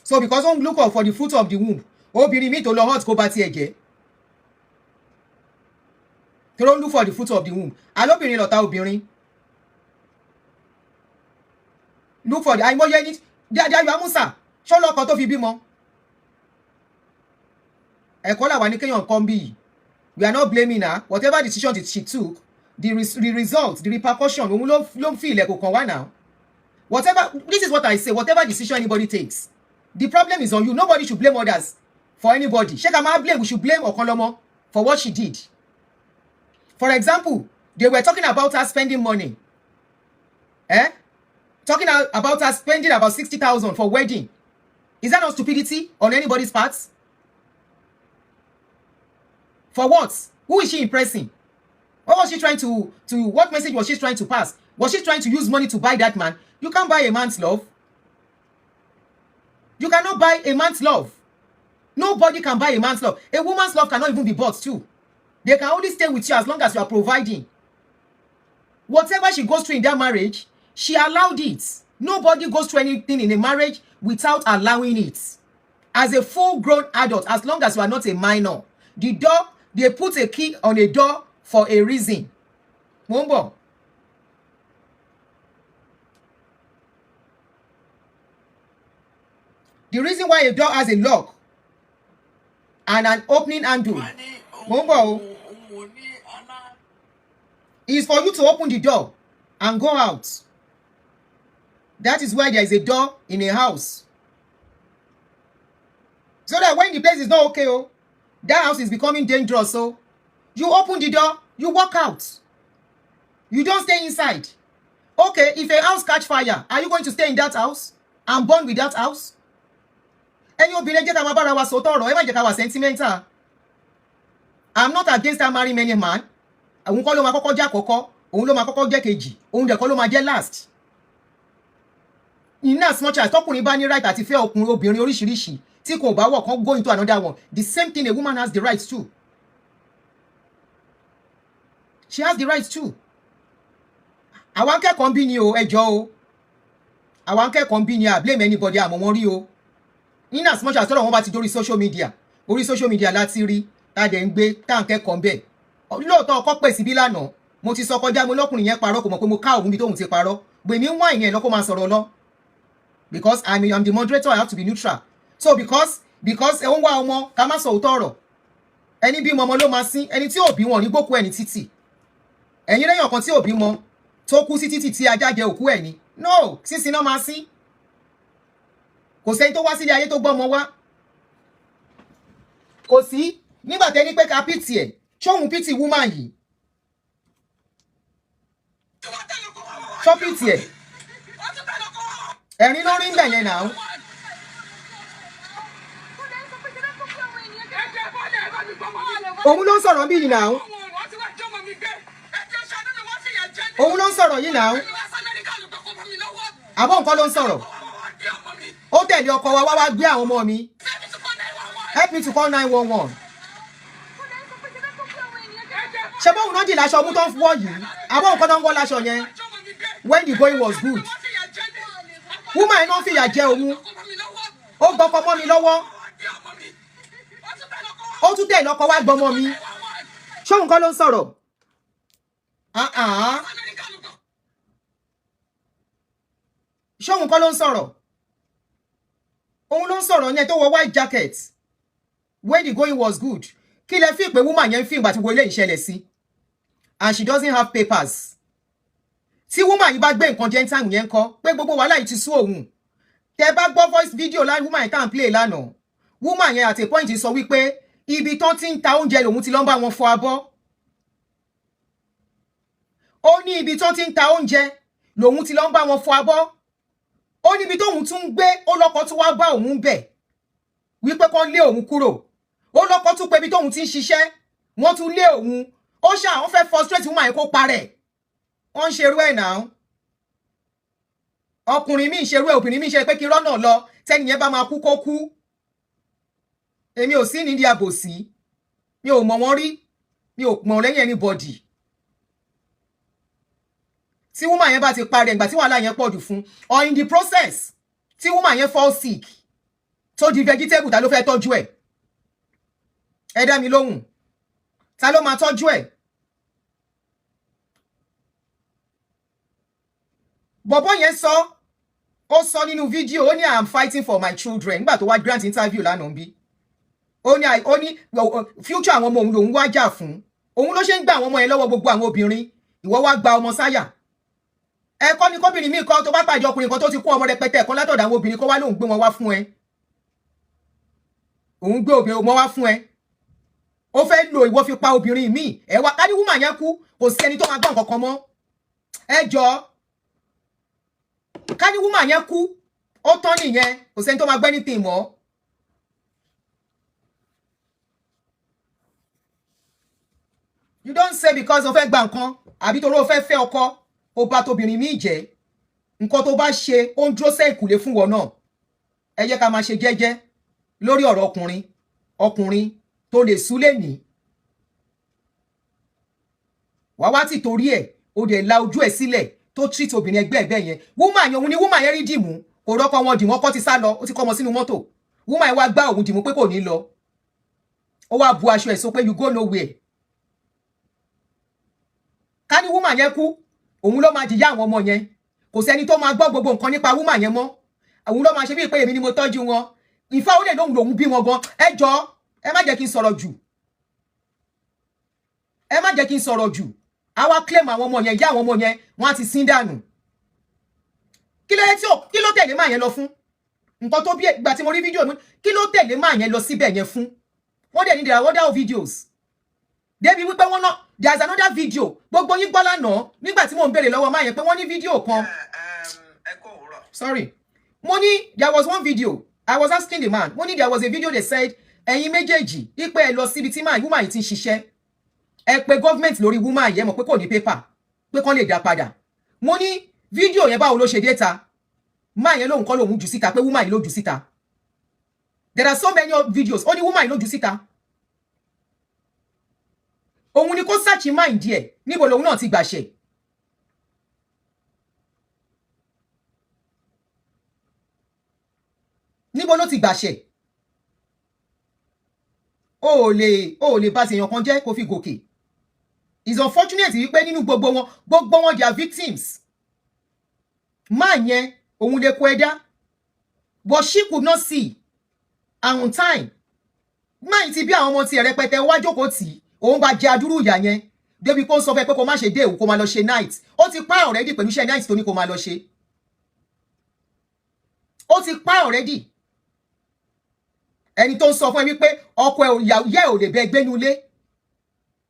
So because on look out for the fruit of the womb, obìnrin mi tó lọ hot kó bá ti ẹ̀jẹ̀. They don't look for the fruit of the womb. Alóbìnrin lọ̀tá obìnrin. Look for the àìmọye ní díẹ̀ Amusa. Ṣó lọ́kọ tó fi bímọ. Ẹ̀kọ́ làwa ní kéèyàn kan bí. We are not blaming her. Whatever decision she took, the result, the repercussion, òun ló feel like kò kàn now. Whatever, this is what I say, whatever decision anybody takes, the problem is on you. Nobody should blame others for anybody. She can blame, we should blame Okanlomo for what she did. For example, they were talking about her spending money. Talking about her spending about 60,000 for wedding. Is that not stupidity on anybody's part? For what? Who is she impressing? What was she trying to what message was she trying to pass? Was she trying to use money to buy that man? You can't buy a man's love. You cannot buy a man's love. Nobody can buy a man's love. A woman's love cannot even be bought too. They can only stay with you as long as you are providing. Whatever she goes through in that marriage, she allowed it. Nobody goes through anything in a marriage without allowing it. As a full-grown adult, as long as you are not a minor, the door, they put a key on a door for a reason. Mumbo. The reason why a door has a lock and an opening handle, Mumbo, is for you to open the door and go out. That is why there is a door in a house. So that when the place is not okay, that house is becoming dangerous, so you open the door, you walk out. You don't stay inside. Okay, if a house catch fire, are you going to stay in that house and burn with that house? And you'll be sentimental. I'm not against her marrying many man. Last. in as much as tọkùnrin bá ní right àti fẹ́ ọkùnrin obìnrin oríṣiríṣi tí kò bá wọ̀ kan go into another one, the same thing a woman has the right to. She has the right to. Àwọn akẹ́kọ̀ọ́ bí ni o, ẹjọ́ o. Àwọn akẹ́kọ̀ọ́ bí ni a blame anybody àmọ́ wọn rí o. In as much as tọ́lọ̀ wọn bá ti dórí social media, orí social media láti rí tá dẹ̀ ń gbé tá ń kẹ́kọ̀ọ́ bẹ́ẹ̀. Lóòótọ́ ọkọ pè síbí lánàá, mo ti sọ kọjá mo lọ́kùnrin yẹn parọ́ kò mọ̀ pé mo ká òun bí tóun ti parọ́. Gbèmí ń wá ìyẹn lọ́kọ́ máa sọ̀rọ̀ lọ. Because I'm the moderator, I have to be neutral. So because ẹ ń wá ọmọ ká má sọ òótọ́ ọ̀rọ̀. Ẹni bí ọmọ ló máa sín, ẹni tí ò bí wọn ní gbókú ẹni títì. Ẹ̀yin lẹ́yìn ọ̀kan tí ò bí mọ tó kú sí títì tí ajá jẹ òkú ẹ̀ ni. No, sísin náà máa sín. Kò sẹ́ni tó wá sílé ayé tó gbọ́ ọmọ wá. Kò sí nígbà tẹ́ni pé ká pìtì ẹ̀ ṣóhun pìtì woman yìí. Ṣó pìtì ẹ̀. Ẹ̀rín ló rí ń bẹ̀ yẹn náà. Òun ló ń sọ̀rọ̀ bí yìí náà. Òun ló ń sọ̀rọ̀ yìí náà. Àbọ̀ nǹkan ló ń sọ̀rọ̀. Ó tẹ̀lé ọkọ wa wá gbé àwọn ọmọ mi. Help me to call 911. Ṣé bóun náà dì láṣọ ọmú tó ń fọ́ yìí? Àbọ̀ nǹkan tó ń wọ́ láṣọ yẹn. When the going was good. Woman náà fìyà jẹ òun. Ó gbọ́kọ mọ́ mi lọ́wọ́. Ó tún tẹ̀lé ọkọ wá gbọ́mọ mi. Ṣé òun kọ́ ló ń sọ̀rọ̀? Ṣé òun kọ́ ló ń sọ̀rọ̀? Òun ló ń sọ̀rọ̀ yẹn tó wọ white jacket. When the going was good. Kí lẹ fi pé woman yẹn fi ìgbà tí wọlé ìṣẹ̀lẹ̀ sí. And she doesn't have papers. Tí woman yìí bá gbé nǹkan jẹ́ time yẹn kọ́ pé gbogbo wàhálà yìí ti sú òun. Tẹ́ bá gbọ́ voice video láì woman yẹn tá ń play lánàá. Woman yẹn at a point sọ wípé ibi tán ti ń ta oúnjẹ lòun ti lọ ń bá wọn fọ abọ́. Ó ní ibi tán ti ń ta oúnjẹ lòun ti lọ ń bá wọn fọ abọ́. Ó ní ibi tóun tún ń gbé ó lọ́kọ tún wá bá òun bẹ̀ wípé kán lé òun kúrò. Ó lọ́kọ tún pé ibi tóun ti ń ṣiṣẹ́ wọ́n tún lé òun. Ó ṣá wọ́n fẹ́ frustrate woman yẹn kó parẹ́. Wọ́n ń ṣerú ẹ̀ náà. Ọkùnrin mi ń ṣerú ẹ̀, obìnrin mi ń ṣe pé kí rọ́nà lọ tẹ́ni yẹn bá máa kú kó kú. Èmi ò sí nídìí àbòsí. Mi ò mọ̀ wọ́n rí. Mi ò mọ̀ lẹ́yìn anybody. Tí woman yẹn bá ti parẹ́ ìgbà tí wàhálà yẹn pọ̀ jù fún or in the process tí woman yẹn fall sick tó di vegetable ta ló fẹ́ tọ́jú ẹ̀. Ẹ dá mi lóhùn. Ta ló máa tọ́jú ẹ̀? Bọ̀bọ́ yẹn ó sọ nínú fídíò ó ní I am fighting for my children nígbà tó wá grant interview lánàá ń bí. Ó ní future àwọn ọmọ òun lòun wá jà fún. Òun ló ṣe ń gba àwọn ọmọ yẹn lọ́wọ́ gbogbo àwọn obìnrin. Ìwọ wá gba ọmọ sáyà. Ẹ̀kọ́ ni kóbìnrin míì kan tó bá pàdé ọkùnrin kan tó ti kó ọmọ rẹpẹtẹ ẹ̀kọ́ látọ̀dọ̀ àwọn obìnrin kó wá lóun gbé wọn wá fún ẹ. Òun gbé obìnrin ọmọ wá fún ẹ. Ó fẹ́ lo ìwọ fi pa obìnrin míì. Ẹ wá ká ní woman yẹn kú kò sí ẹni tó máa gbọ́ nǹkan kan mọ́. Ẹ jọ̀ọ́. Ká ní woman yẹn kú ó tán nìyẹn kò sẹ́ni tó máa gbẹ́ anything mọ́. You don't say because o fẹ́ gba nǹkan àbí torí o fẹ́ ọkọ ó bá tóbìnrin míì jẹ́. Nǹkan tó bá ṣe ó ń dúró sẹ́ ìkùlé fún wọn náà. Ẹ jẹ́ ká máa ṣe jẹ́jẹ́ lórí ọ̀rọ̀ ọkùnrin tó lè súlé ní. Wá ti torí ẹ̀ ó dẹ̀ la ojú ẹ̀ sílẹ̀ tó treat obìnrin ẹgbẹ́ yẹn. Woman yẹn òun ni woman yẹn rí dìmú kò rọ́kọ wọn dìmú ọkọ ti sá lọ ó ti kọ́ ọmọ sínú mọ́tò. Woman yẹn wá gbá òun dìmú pé kò ní lọ. Ó wá bu aṣọ ẹ̀ so pé you go nowhere. Ká ní woman yẹn kú òun ló máa jìyà àwọn ọmọ yẹn. Kò sẹ́ni tó máa gbọ́ gbogbo nǹkan nípa woman yẹn mọ́. Òun ló máa ṣe bí pé èmi ni mo tọ́jú wọn. Ìfẹ́ ó lè lóhùn lòun bí wọn gan. Ẹ jọ̀ọ́ ẹ má jẹ́ kí n sọ̀rọ̀ jù. Ẹ má jẹ́ kí n sọ̀rọ̀ jù. Àwa claim àwọn ọmọ yẹn ìyá àwọn ọmọ yẹn wọ́n á ti sin dànù. Kí ló tẹ̀lé máa yẹn lọ fún? Nǹkan tó bí ìgbà tí mo rí fídíò mi kí ló tẹ̀lé máa yẹn lọ síbẹ̀ yẹn fún? Wọ́n dẹ̀ ní there are other videos. Débi wípé wọ́n náà there is another video. Gbogbo yín gbọ́ lánàá nígbà tí mò ń béèrè lọ́wọ́ máa yẹn pé wọ́n ní fídíò kan. Sorry. Mo ní there was one video. I was asking the man. Mo ní there was a video they said ẹ̀yin méjèèjì ipe ẹ lọ síbi tí woman yìí ti ń ṣiṣẹ́. Ẹ pé government lórí woman yẹn mọ̀ pé kò ní paper pé kàn lè dá padà. Mo ní fídíò yẹn báwo ló ṣe dé ta. máa yẹn lóhun kọ́ lòun jù síta pé woman yìí ló jù síta. There are so many videos ó ní woman yìí ló jù síta. Òun ni kó search mind díẹ̀ níbo lòun náà ti gbàṣẹ. Níbo ló ti gbàṣẹ. O ò lè bá ṣèyàn kan jẹ́ kó fi gòkè. It's unfortunate wípé nínú gbogbo wọn they are victims. Máa yẹn òun lè kó ẹ̀dá. But she could not see. And on time. Máa ti bí àwọn ọmọ ti rẹpẹtẹ wá jókòó tì. Òun bá jẹ adúrú ìyà yẹn. Débi kó sọ fẹ́ pé kó má ṣe dé òun kó má lọ ṣe night. Ó ti pa already pẹ̀lú iṣẹ́ night tó ní kó má lọ ṣe. Ó ti pa already. Ẹni tó ń sọ fún ẹ wípé ọkọ ẹ ò lè bẹ ẹgbẹ́ inú ilé.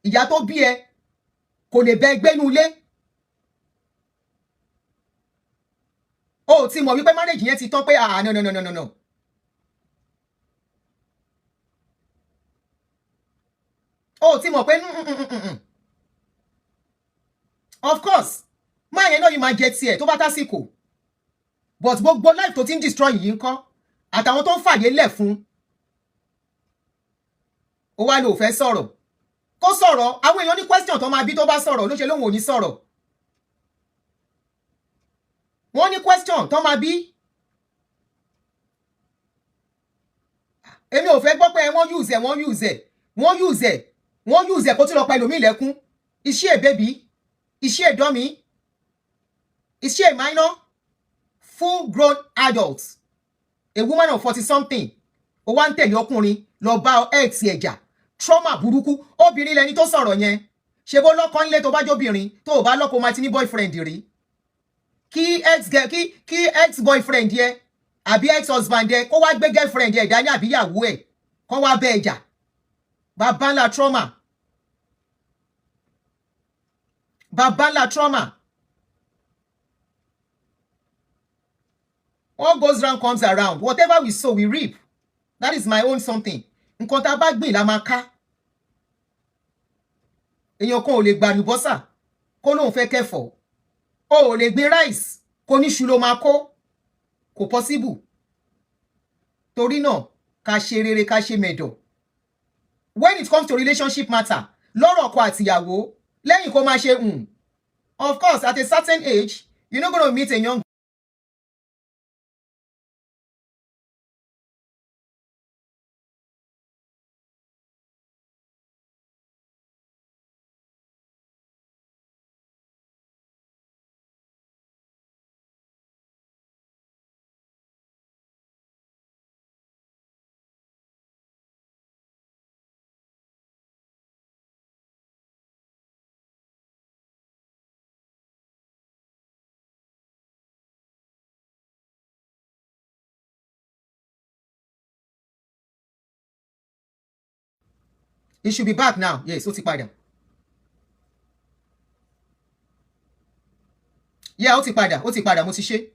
Ìyá tó bí ẹ kò lè bẹ ẹgbẹ́ inú ilé. O ti mọ̀ wípé marriage yẹn ti tán pé no. O ti mọ̀ pé of course máa yẹn náà yìí máa jẹ tiẹ̀ tó bá tásìkò. But gbogbo life tó ti ń destroy yìí ń kọ́ àtàwọn tó ń fàyè lẹ̀ fún. Ó wá ló fẹ́ sọ̀rọ̀. Kó sọ̀rọ̀ àwọn èèyàn ní question tó máa bí tó bá sọ̀rọ̀ ló ṣe lóhùn ò ní sọ̀rọ̀. Wọ́n ní question tó máa bí. Èmi ò fẹ́ gbọ́ pé wọ́n use ẹ̀ kó tún lọ pa ẹlòmíì lẹ́kún. Is she a baby? Is she a dummy? Is she a minor? Full grown adult. A woman of 40 something. Ó wá ń tẹ̀lé ọkùnrin lọ bá ex ẹ̀jà. Trauma burúkú. Obìnrin lẹni tó sọ̀rọ̀ yẹn. Ṣé bó lọ́kọ ńlé tó bá jóbìnrin tó bá lọ́kọ máa ti ní boyfriend rí. Kí ex boyfriend yẹ àbí ex husband yẹ kó wá gbé girlfriend yẹ dání àbí ìyàwó ẹ̀ kó wá bẹ ẹ̀jà. Bàbá ńlá trauma. Bàbá ńlá trauma. What goes round comes around. Whatever we sow, we reap. That is my own something. Nǹkan tá a bá gbìn la máa ká. Èèyàn kan ò lè gbàlùbọ́sà kó lóun fẹ́ kẹ́fọ̀ọ́. O ò lè gbin rice kó ní ṣu ló máa kó. Kò possible. Torí náà ká ṣe rere ká ṣe mẹ̀dọ̀. When it comes to relationship matter, lọ́rọ̀ ọkọ àtìyàwó, lẹ́yìn kó máa ṣe of course, at a certain age, you're not going to meet a young It should be back now. Yes, ó ti padà. Yeah, ó ti padà, mo ti ṣe.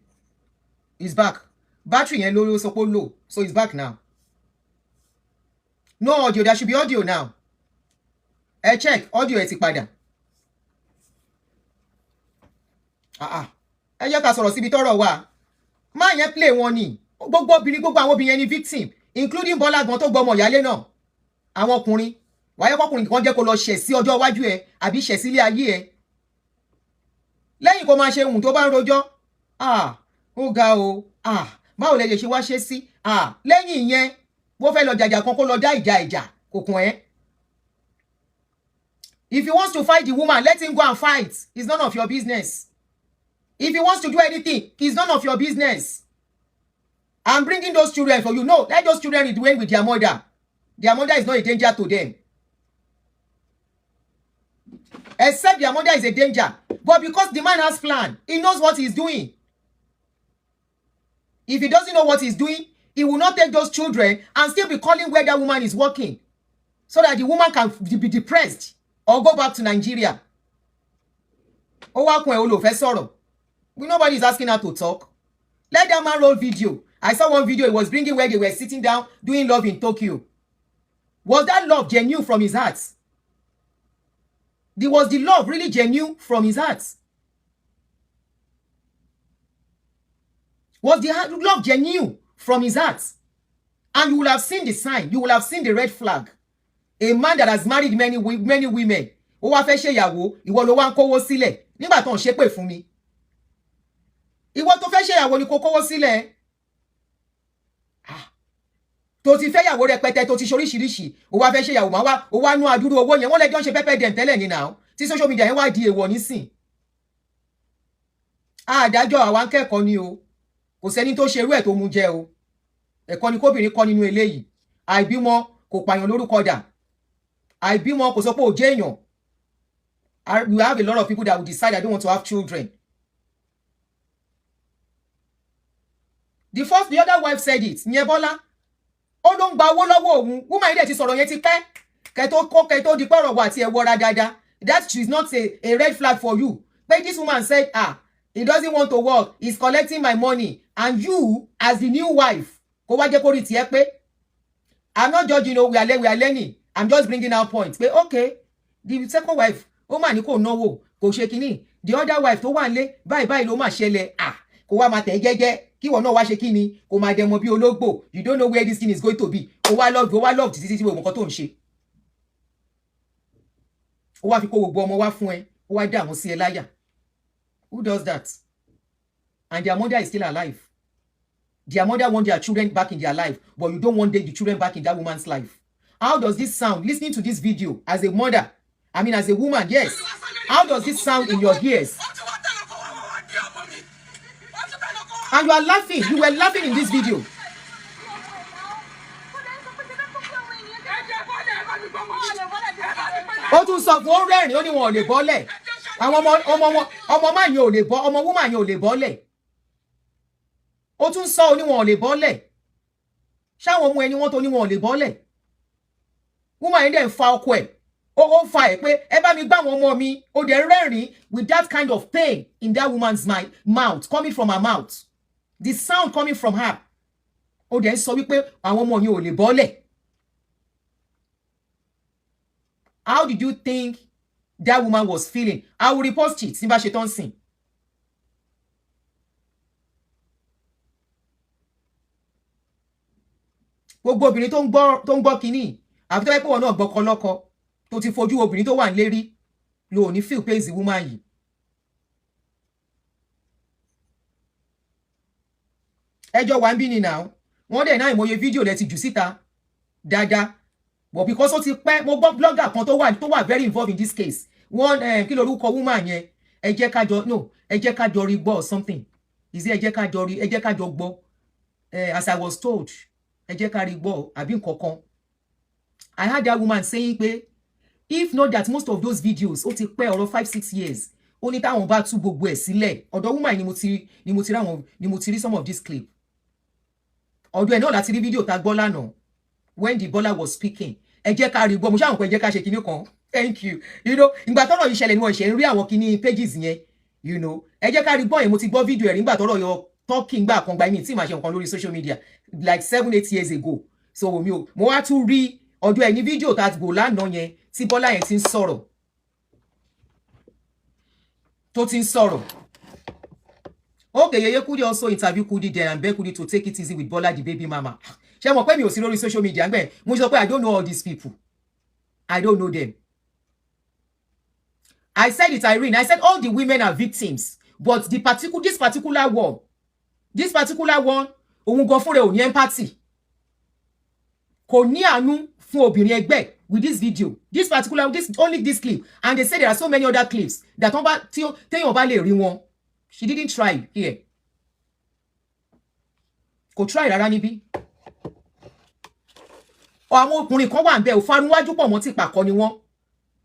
It's back. Battery yẹn ló sọ pé low, so it's back now. No audio, there should be audio now. Check, audio ẹ ti padà. Ẹ jẹ́ ká sọ̀rọ̀ síbi tọ́rọ̀ wà. Máa yẹn play wọn ni. Gbogbo àwọn obìnrin yẹn ni victim, including Bọ́lá gan tó gbọmọ ìyálé náà. Àwọn ọkùnrin wáyé kọkùnrin kan jẹ́ kó lọ ṣẹ̀ sí ọjọ́ iwájú ẹ àbí ṣẹ̀ sílé ayé ẹ. Lẹ́yìn kó máa ṣe ohun tó bá ń rojọ́. Ó ga o. Báwo lẹ lè ṣe wá ṣe sí? Lẹ́yìn ìyẹn bó fẹ́ lọ jàjà kan kó lọ dá ìjà kò kàn ẹ́. If he wants to fight the woman, let him go and fight. It's none of your business. If he wants to do anything, it's none of your business. I'm bringing those children for you. No, let those children remain with their mother. Their mother is not a danger to them. Except their mother is a danger. But because the man has plan, he knows what he's doing. If he doesn't know what he's doing, he will not take those children and still be calling where that woman is working. So that the woman can be depressed or go back to Nigeria. Nobody is asking her to talk. Let that man roll video. I saw one video he was bringing where they were sitting down doing love in Tokyo. Was that love genuine from his heart? Was the love really genuine from his heart? Was the love genuine from his heart? And you will have seen the sign. You will have seen the red flag. A man that has married many women. Ó wá fẹ́ ṣe ìyàwó, ìwọ ló wá ń kówó sílẹ̀. Nígbà tó ń ṣépè fún mi. Ìwọ tó fẹ́ ṣe ìyàwó ni kó kówó sílẹ̀. Tó ti fẹ́ ìyàwó rẹpẹtẹ, tó ti ṣoríṣiríṣi. Ó wá fẹ́ ṣe ìyàwó, ó wá nú adúrú owó yẹn. Wọ́n lẹ́jọ́ ń ṣe pẹ́pẹ́ dẹ̀m tẹ́lẹ̀ ní now. Tí social media yẹn wá di èèwọ̀ nísìn. Àdájọ́ àwa ń kẹ́kọ̀ọ́ ni o. Kò sẹ́ni tó ṣerú ẹ̀ tó mú jẹ o. Ẹ̀kọ́ ni kóbìnrin kọ́ nínú eléyìí. Àìbímọ kò pààyàn lórúkọ dà. Àìbímọ kò sọ pé ò jẹ́ èèyàn. We have a lot of people that will decide I don't want to have children. The other wife said it. Nyebola. Ó ló ń gba owó lọ́wọ́ òun. Woman yìí dẹ̀ ti sọ̀rọ̀ yẹn ti pẹ́. Kẹ́ tó di pọ̀rọ̀ wà tí ẹ wọra dáadáa. That is not a red flag for you. But this woman said, he doesn't want to work. He's collecting my money. And you, as the new wife, kó wá jẹ́ kó rí tiẹ̀ pé. I'm not judging, we are learning. I'm just bringing out points. But okay, the second wife, ó mà ní kò náwó, kò ṣe kíní. The other wife tó wà nílé, báyìí ló mà ṣẹlẹ̀. Kó wá máa tẹ̀ jẹ́jẹ́, kí wọ́n náà wá ṣe kíní, kó máa dẹmọ bí ológbò. You don't know where this thing is going to be. Ó wá love títí tí nǹkan tó ń ṣe. Ó wá fi kó gbogbo ọmọ wá fún ẹ, ó wá dá àwọn sí ẹ láyà. Who does that? And their mother is still alive. Their mother want their children back in their life, but you don't want the children back in that woman's life. How does this sound? Listening to this video as a mother, as a woman, yes. How does this sound in your ears? And you are laughing. You were laughing in this video. Ó tún sọ fún ó rẹ́rìn ó ní wọn ò lè bọ́lẹ̀. Àwọn ọmọ máa yẹn ò lè bọ́, ọmọ woman yẹn ò lè bọ́lẹ̀. Ó tún sọ ó ní wọn ò lè bọ́lẹ̀. Ṣáwọn ọmọ ẹni wọ́n tó ní wọn ò lè bọ́lẹ̀. Woman yẹn dẹ̀ ń fa ọkọ ẹ̀. Ó fa ẹ̀ pé ẹ bá mi gbá àwọn ọmọ mi. Ó dẹ̀ rẹ́rìn with that kind of pain in that woman's mouth, coming from her mouth. The sound coming from her. Ó dẹ̀ sọ wípé àwọn ọmọ yẹn ò lè bọ́lẹ̀. How did you think that woman was feeling? I will repost it. Simba Sheton Sin. Gbogbo obìnrin tó ń gbọ́ kíní. Àfi tó yẹ pé wọn náà gbọ́kọ lọ́kọ. Tó ti fojú obìnrin tó wà nílérí. Lo ní feel pains the woman yìí. Ẹjọ́ wà ń bí ni now. Wọ́n dẹ̀ náà ìmọye fídíò lẹ ti jù síta. Dáadáa. But because ó ti pẹ́, mo gbọ́ blogger kan tó wà very involved in this case. Wọ́n kí lorúkọ woman yẹn. Ẹ jẹ́ ká jọ rí gbọ́ or something. Is it ẹ jẹ́ ká jọ gbọ́. As I was told, ẹ jẹ́ ká rí gbọ́ àbí nǹkankan. I heard that woman saying pé if not that most of those videos ó ti pẹ́ ọ̀rọ̀ 5-6 years. Ó ní táwọn bá tú gbogbo ẹ̀ sílẹ̀. Ọ̀dọ̀ woman ni mo ti rí some of this clip. Ọ̀dọ̀ ẹ̀ náà láti rí fídíò tá gbọ́ lánàá. When the baller was speaking, ẹ jẹ́ ká rí gbọ́, mo ṣáà mọ̀ pé ẹ jẹ́ ká ṣe kinní kan. Thank you. Ìgbà tọ́rọ̀ yìí ṣẹlẹ̀ ni wọ́n ṣe ń rí àwọn kinní pages yẹn. Ẹ jẹ́ ká rí gbọ́ yẹn, mo ti gbọ́ fídíò ẹ̀ nígbà tọ́rọ̀ yọ talking gbà kan gba ẹ̀mí tí màá ṣe nǹkan lórí social media like 7-8 years ago. So mo wá tún rí ọ̀dọ̀ ẹ̀ ní fídíò tá gbò lánàá yẹn tí Bọ́lá yẹn ti ń sọ̀rọ̀. Tó ti ń sọ̀rọ̀. Okay, Yeye Kudi also interview Kudi there and beg Kudi to take it easy with Bola the baby mama. Ṣé mo pé mi ò sí lórí social media ngbẹ mo sọ pé I don't know all these people. I don't know them. I said it, Irene. I said all the women are victims, but this particular one, òun gan fúnra ò ní empathy. Kò ní àánú fún obìnrin ẹgbẹ́ with this video. Only this clip. And they say there are so many other clips that téèyàn bá lè rí wọn. She didn't try here. Kò try rárá níbí. Àwọn ọkùnrin kan wà ńbẹ̀ òfarunwájú pọ̀ mọ́ ti pàkọ́ ni wọ́n.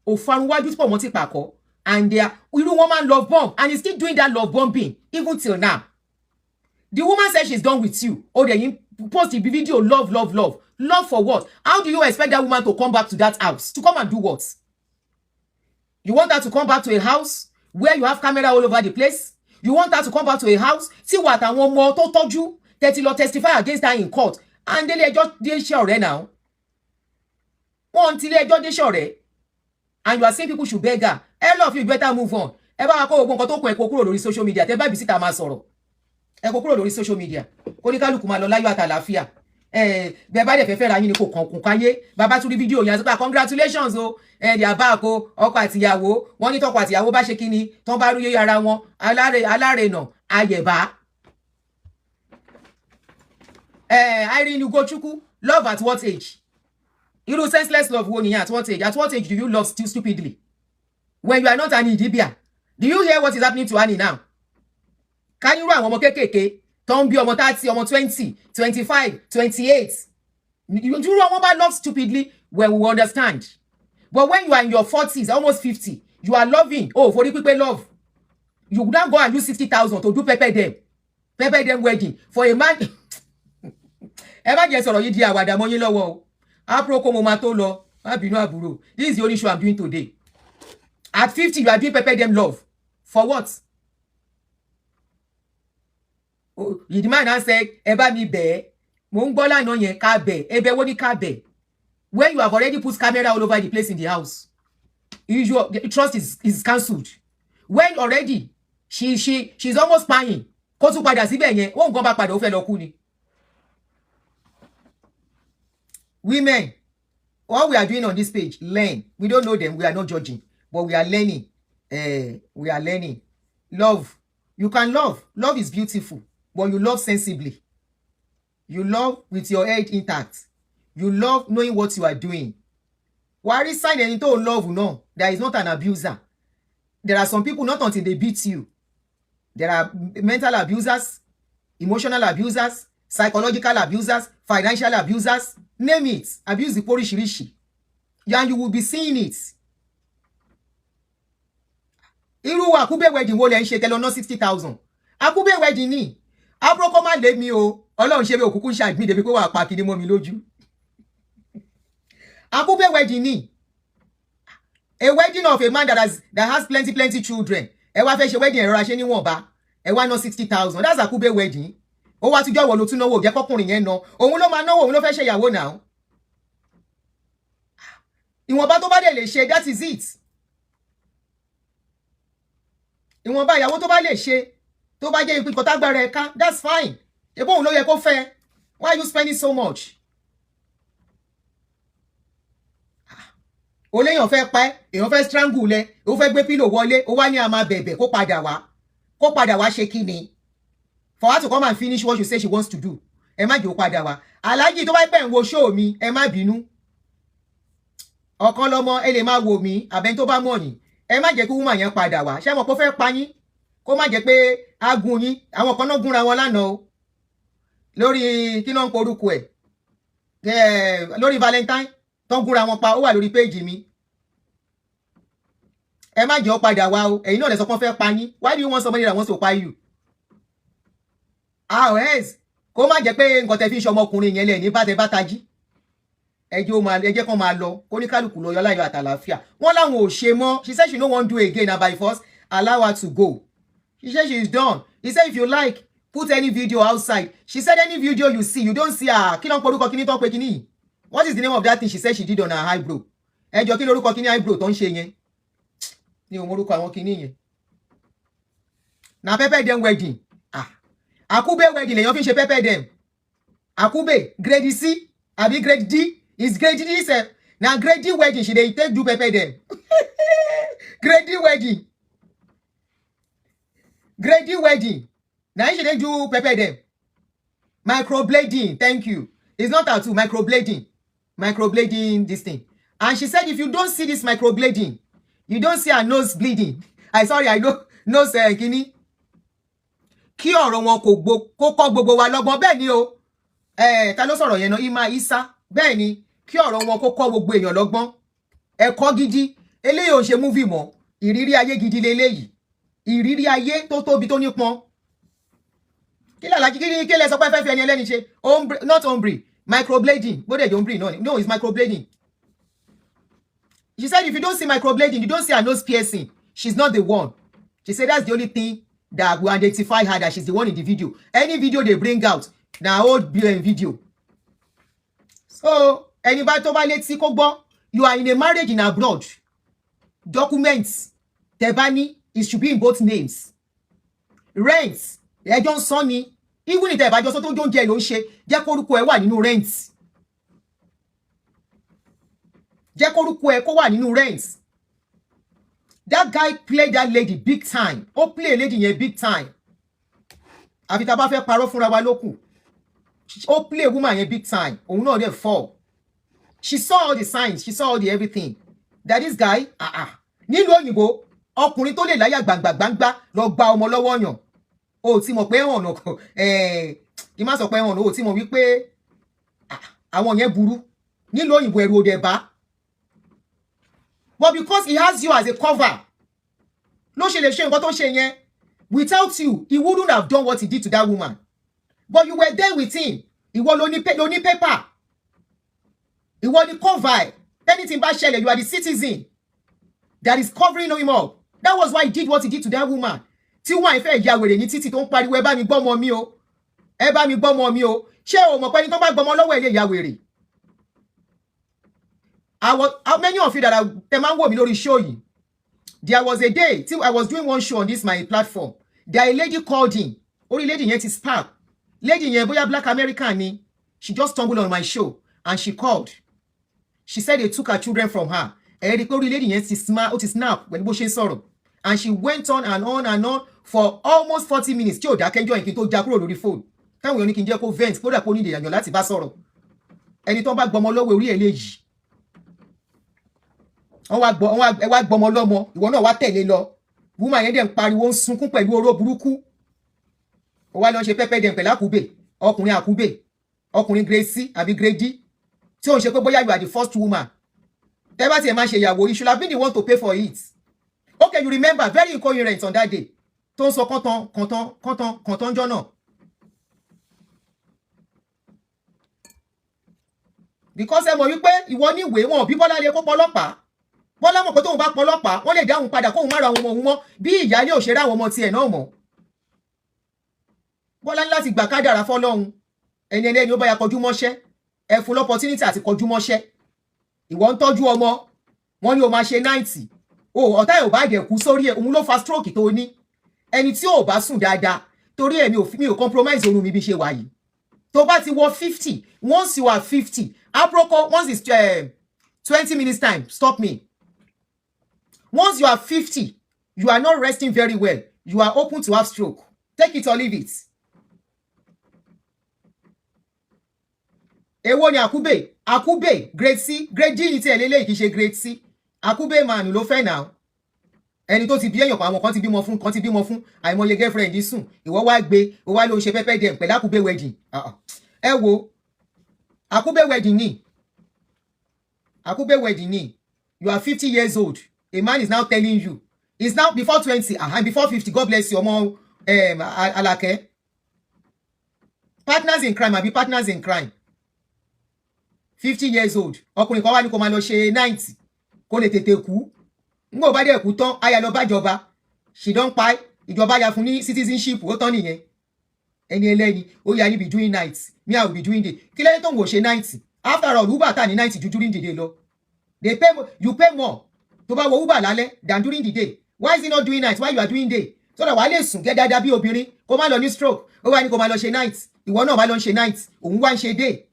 Òfarunwájú pọ̀ mọ́ ti pàkọ́. And they are irú wọn máa ń love bomb and he's still doing that love bombing even till now. The woman said she's done with you. Oh, then post the video love. Love for what? How do you expect that woman to come back to that house? To come and do what? You want her to come back to a house where you have camera all over the place? You want her to come back to a house? See what I want more to told you that you testify against her in court. And they just dey sure now. Until they just dey sure. And you are saying people should beg her. All of you better move on. Ẹ bá wa kó ogun kan tó kún ẹ kó kúrò lórí social media. Tẹ́ bá bí síta máa sọ̀rọ̀. ẹ kó kúrò lórí social media kó ní kálukú máa lọ láyọ̀ àtàlàáfíà bẹ́ẹ̀ bá dẹ̀ fẹ́ ra yín ni kò kàn kún káyé bàbá tún rí fídíò yẹn àti pé congratulations o ẹ̀ẹ́dì àbáàkó ọkọ àtìyàwó wọ́n ní tọkọ àtìyàwó bá ṣe kíni tán bá rúyé ara wọn alárènà ayẹ̀bá Irene Ugochukwu love at what age irú senseless love wo nìyẹn at what age do you love still stupidly when you are not an idibia do you hear what is happening to Annie now kánírú àwọn ọmọ kéékèèké tó ń bí ọmọ 30 ọmọ 20 25 28 irú ọmọ bá love stupidly well we understand but when you are in your 40s almost 50 you are loving forí pípé love you now go and use 60,000 to do pepper dem wedding for a man ẹ má jẹ́ sọ̀rọ̀ yìí di àwàdà mọ́ yín lọ́wọ́ o aproko mo máa tó lọ má bínú àbúrò this is the only show I'm doing today at 50 you are doing pepper dem love for what the man now said ẹ bá mi bẹ̀ mo ń gbọ́ lánàá yẹn ká bẹ̀ ẹ̀bẹ̀ wo ni ká bẹ̀ when you have already put camera all over the place in the house the trust is cancelled when already she's almost paying kó tún padà síbẹ̀ yẹn ó nǹkan bá padà ó fẹ́ lọ kú ni. Women, what we are doing on this page, learn. We don't know them, we are not judging, but we are learning. We are learning. Love. You can love. Love is beautiful, but you love sensibly. You love with your head intact. You love knowing what you are doing. What is sign into love? No, there is not an abuser. There are some people, not until they beat you. There are mental abusers, emotional abusers, psychological abusers, financial abusers. Name it. Abuse the porishirishi. And you will be seeing it. Irú Akube wedding wo lẹ ń ṣe tẹ́lọ ná 60,000. Akube wedding ni. Aproko má lé mi o. Ọlọ́run ṣe bí òkúkú ń ṣàdmí débi pé wà pa kìíní mọ́ mi lójú. Akube wedding ni. A wedding of a man that has plenty children. Ẹ wá fẹ́ ṣe wedding ẹ̀rọ ṣe níwọ̀nba. Ẹ wá ná 60,000. That's Akube wedding. Ó wá tún jọ̀wọ́ ló tún náwó jẹ́ kọ́kùnrin yẹn ná. Òun ló máa náwó, òun ló fẹ́ ṣe ìyàwó náà. Ìwọ̀nba tó bá dẹ̀ lè ṣe, that is it. Ìwọ̀nba ìyàwó tó bá lè ṣe, tó bá jẹ́ ìpín kọ̀tágbára ẹ̀ka, that's fine. Ṣé bóun ló yẹ kó fẹ́? Why are you spending so much? Ó léèyàn fẹ́ pa ẹ́, èèyàn fẹ́ strangle lẹ, ó fẹ́ gbé pílò wọlé, ó wá ní a máa bẹ̀bẹ̀ kó padà wá ṣe kí ni? For her to come and finish what you say she wants to do. Ẹ má jẹ́ ó padà wá. Alhaji tó bá pẹ́ ń wo show mi, ẹ má bínú. Okanlomo ẹ lè má wò mí, àbẹ́ni tó bá mọ̀ yín. Ẹ má jẹ́ kí woman yẹn padà wá. Ṣé mo kò fẹ́ pa yín? Kó má jẹ́ pé a gún yín. Àwọn kan náà gúnra wọn lánàá o. Lórí kí ló ń porúkọ ẹ̀. Lórí Valentine tó ń gúnra wọn pa, ó wà lórí page mi. Ẹ má jẹ́ ó padà wá o. Ẹ̀yin náà lè sọ pé wọ́n fẹ́ pa yín. Why do you want somebody that wants to pay you? Yes. Kó má jẹ́ pé nǹkan tẹ́ fi ń ṣe ọmọkùnrin yẹn lẹ̀ ní bátẹ́bátají. Ẹ jẹ́ kán máa lọ. Kó ní kálukú lọ yọ láyọ̀ àtàlàáfíà. Wọ́n láwọn ò ṣe mọ́. She said she no wan do again and by force allow her to go. She said she is done. He said if you like, put any video outside. She said any video you see, you don't see her. Kí ló ń porúkọ kíní tó ń pe kíní? What is the name of that thing she said she did on her eyebrow? Ẹ jọ kí lórúkọ kíní eyebrow tó ń ṣe yẹn? Ní o morúkọ àwọn kíní yẹn. Na pepper dem wedding. Akube wedding lèyàn fi ń ṣe pepper dem. Akube grade C àbí grade D is grade D sef. Na grade D wedding she dey take do pepper dem. Grade D wedding. Grade D wedding. Na she dey do pepper dem. Microblading, thank you. It's not tattoo, microblading. Microblading this thing. And she said if you don't see this microblading, you don't see her nose bleeding. I know nose kini. Kí ọ̀rọ̀ wọn kó kọ́ gbogbo wa lọ́gbọ́n bẹ́ẹ̀ ni o. Ta ló sọ̀rọ̀ yẹn náà Ima Isa bẹ́ẹ̀ ni kí ọ̀rọ̀ wọn kó kọ́ gbogbo èèyàn lọ́gbọ́n. Ẹ̀kọ́ gidi eléyìí ò ṣe múfì mọ́ ìrírí ayé gidi leléyìí. Ìrírí ayé tó tóbi tó nípọn. Kí làlájí kí lẹ sọ pé fẹ́ fi ẹni ẹlẹ́ni ṣe not ombre microblading bó dẹ̀ jẹ́ ombre náà no it's microblading. She said if you don't see microblading you don't see her nose piercing she's not the one. She said that's the only thing that will identify her that she's the one in the video. Any video they bring out, na old video. So, anybody tó bá létí kó gbọ́, you are in a marriage in abroad. Documents, tebani, it should be in both names. Rents, ẹjọ́ ń sọ ni even ìtẹ̀ ìbájọ́ sọ tó ń jẹ́ ló ń ṣe jẹ́ kórúkọ ẹ wà nínú rent jẹ́ kórúkọ ẹ kó wà nínú rent. That guy played that lady big time. Ó play lady yẹn big time. Àfi tá bá fẹ́ parọ́ fúnra wa lókù. Ó play woman yẹn big time. Òun náà dẹ̀ fall. She saw all the signs. She saw all the everything. That this guy, nílùú òyìnbó, ọkùnrin tó lè láyà gbàngbàngbà lọ gba ọmọ lọ́wọ́ yàn. O ti mọ̀ pé ọ̀nà kí má sọ pé ọ̀nà o ti mọ̀ wípé àwọn yẹn burú. Nílùú òyìnbó ẹ̀rù òdẹ̀ bá. But because he has you as a cover, ló ṣe lè ṣe nǹkan tó ṣe yẹn. Without you, he wouldn't have done what he did to that woman. But you were there with him. Ìwọ ló ní paper. Ìwọ ní cover. Anything bá ṣẹlẹ̀, you are the citizen that is covering him up. That was why he did what he did to that woman. Tí wọ́n àìfẹ́ ìyá wèrè ní títì tó ń pariwo ẹ bá mi gbọ́mọ mi o. Ẹ bá mi gbọ́mọ mi o. Ṣé o mọ̀ pé ẹni tó bá gbọ́mọ lọ́wọ́ ilé ìyá wèrè? How many of you that are man wo mi lórí show yìí? There was a day till I was doing one show on this my platform. There a lady called in. Orí lady yẹn ti spark. Lady yẹn bóyá black American ni. She just stumbled on my show and she called. She said they took her children from her. Eri pé orí lady yẹn ti snap when bó ṣe sọ̀rọ̀. And she went on and on and on for almost 40 minutes. Tí ó dákẹ́jọ́ yẹn kí n tó já kúrò lórí phone. Táwọn èèyàn ní kí n jẹ́ kó vent kódà kó ní ìdèyàn láti bá sọ̀rọ̀. Ẹni tó bá gbọmọ lọ́wọ́ orí eléyìí. Ẹ wá gbọmọ lọ́mọ, ìwọ náà wá tẹ̀lé lọ. Woman yẹn dẹ̀ ń pariwo ń sunkún pẹ̀lú oró burúkú. Ó wá lọ ṣe pẹ́pẹ́ dẹ̀ pẹ̀lú àkúbè, ọkùnrin àkúbè, ọkùnrin grade C àbí grade D. Tí ó ń ṣe pé bóyá you are the first woman. Tẹ́ bá tiẹ̀ máa ṣe ìyàwó, you should have been the one to pay for it. Okay, you remember, very incoherent on that day. Tó ń sọ kọ́ntán jọ náà. Because ẹ mọ̀ wípé ìwọ ní ìwé wọn bí Bọ́lá lè kó pọlọ́pàá. Bọ́lá mọ̀ pé tóun bá pọlọ́pàá wọ́n lè dáhùn padà kóun má ra àwọn ọmọ òun mọ́ bí ìyáálé ò ṣe rá àwọn ọmọ tiẹ̀ náà mọ́. Bọ́lá ní láti gbà kádàrá fọ́lọ́hun. Ẹni ẹlẹ́ni ó bá ya kọjú mọ́ṣẹ́. Ẹ fún l'opportunity àti kọjú mọ́ṣẹ́. Ìwọ ń tọ́jú ọmọ. Wọ́n ní o máa ṣe 90. Ọ̀tá ẹ̀ ò bá dẹ̀ kú sórí ẹ̀ òun ló fa stroke tó ní. Ẹni tí ò bá sùn dáadáa torí ẹ̀ mi ò compromise orun mi bí ṣe wà yìí. Tó bá ti wọ 50, once you are 50, aproko once it's 20 minutes time, stop me. Once you are 50, you are not resting very well. You are open to have stroke. Take it or leave it. Èwo ni Akube, grade C, grade D ní tí ẹlẹ́lẹ́ kìí ṣe grade C. Akube man ló fẹ́ now. Ẹni tó ti bí èèyàn pa àwọn kan ti bímọ fún, àìmọye girlfriend sùn. Ìwọ wá gbé, ó wá ló ń ṣe pẹ́pẹ́ dẹ̀ pẹ̀lú Akube wedding. Ẹ wo, Akube wedding ni. Akube wedding ni. You are 50 years old. A man is now telling you. It's now before 20 and before 50. God bless you, ọmọ Alake. Partners in crime, àbí partners in crime. 50 years old. Ọkùnrin kan wá ní kó máa lọ ṣe 90. Kó lè tètè kú. Ngbò bá dẹ̀ kú tán, aya lọ bá jọba. She don pa ìjọba ya fún ní citizenship ó tán nìyẹn. Ẹni ẹlẹ́ni, ó yá ní be doing night. Me I will be doing day. Kí lẹ́yìn tó ń wò ṣe 90. After all, Uber ta ní 90 ju during the day lọ. You pay more. Tó bá wo Uber lálẹ́ than during the day. Why is he not doing night? Why you are doing day? So that wàá lè sùn gẹ́ dáadáa bí obìnrin. Kó má lọ ní stroke. Ó wá ní kó má lọ ṣe night. Ìwọ náà má lọ ṣe night. Òun wá ń ṣe day.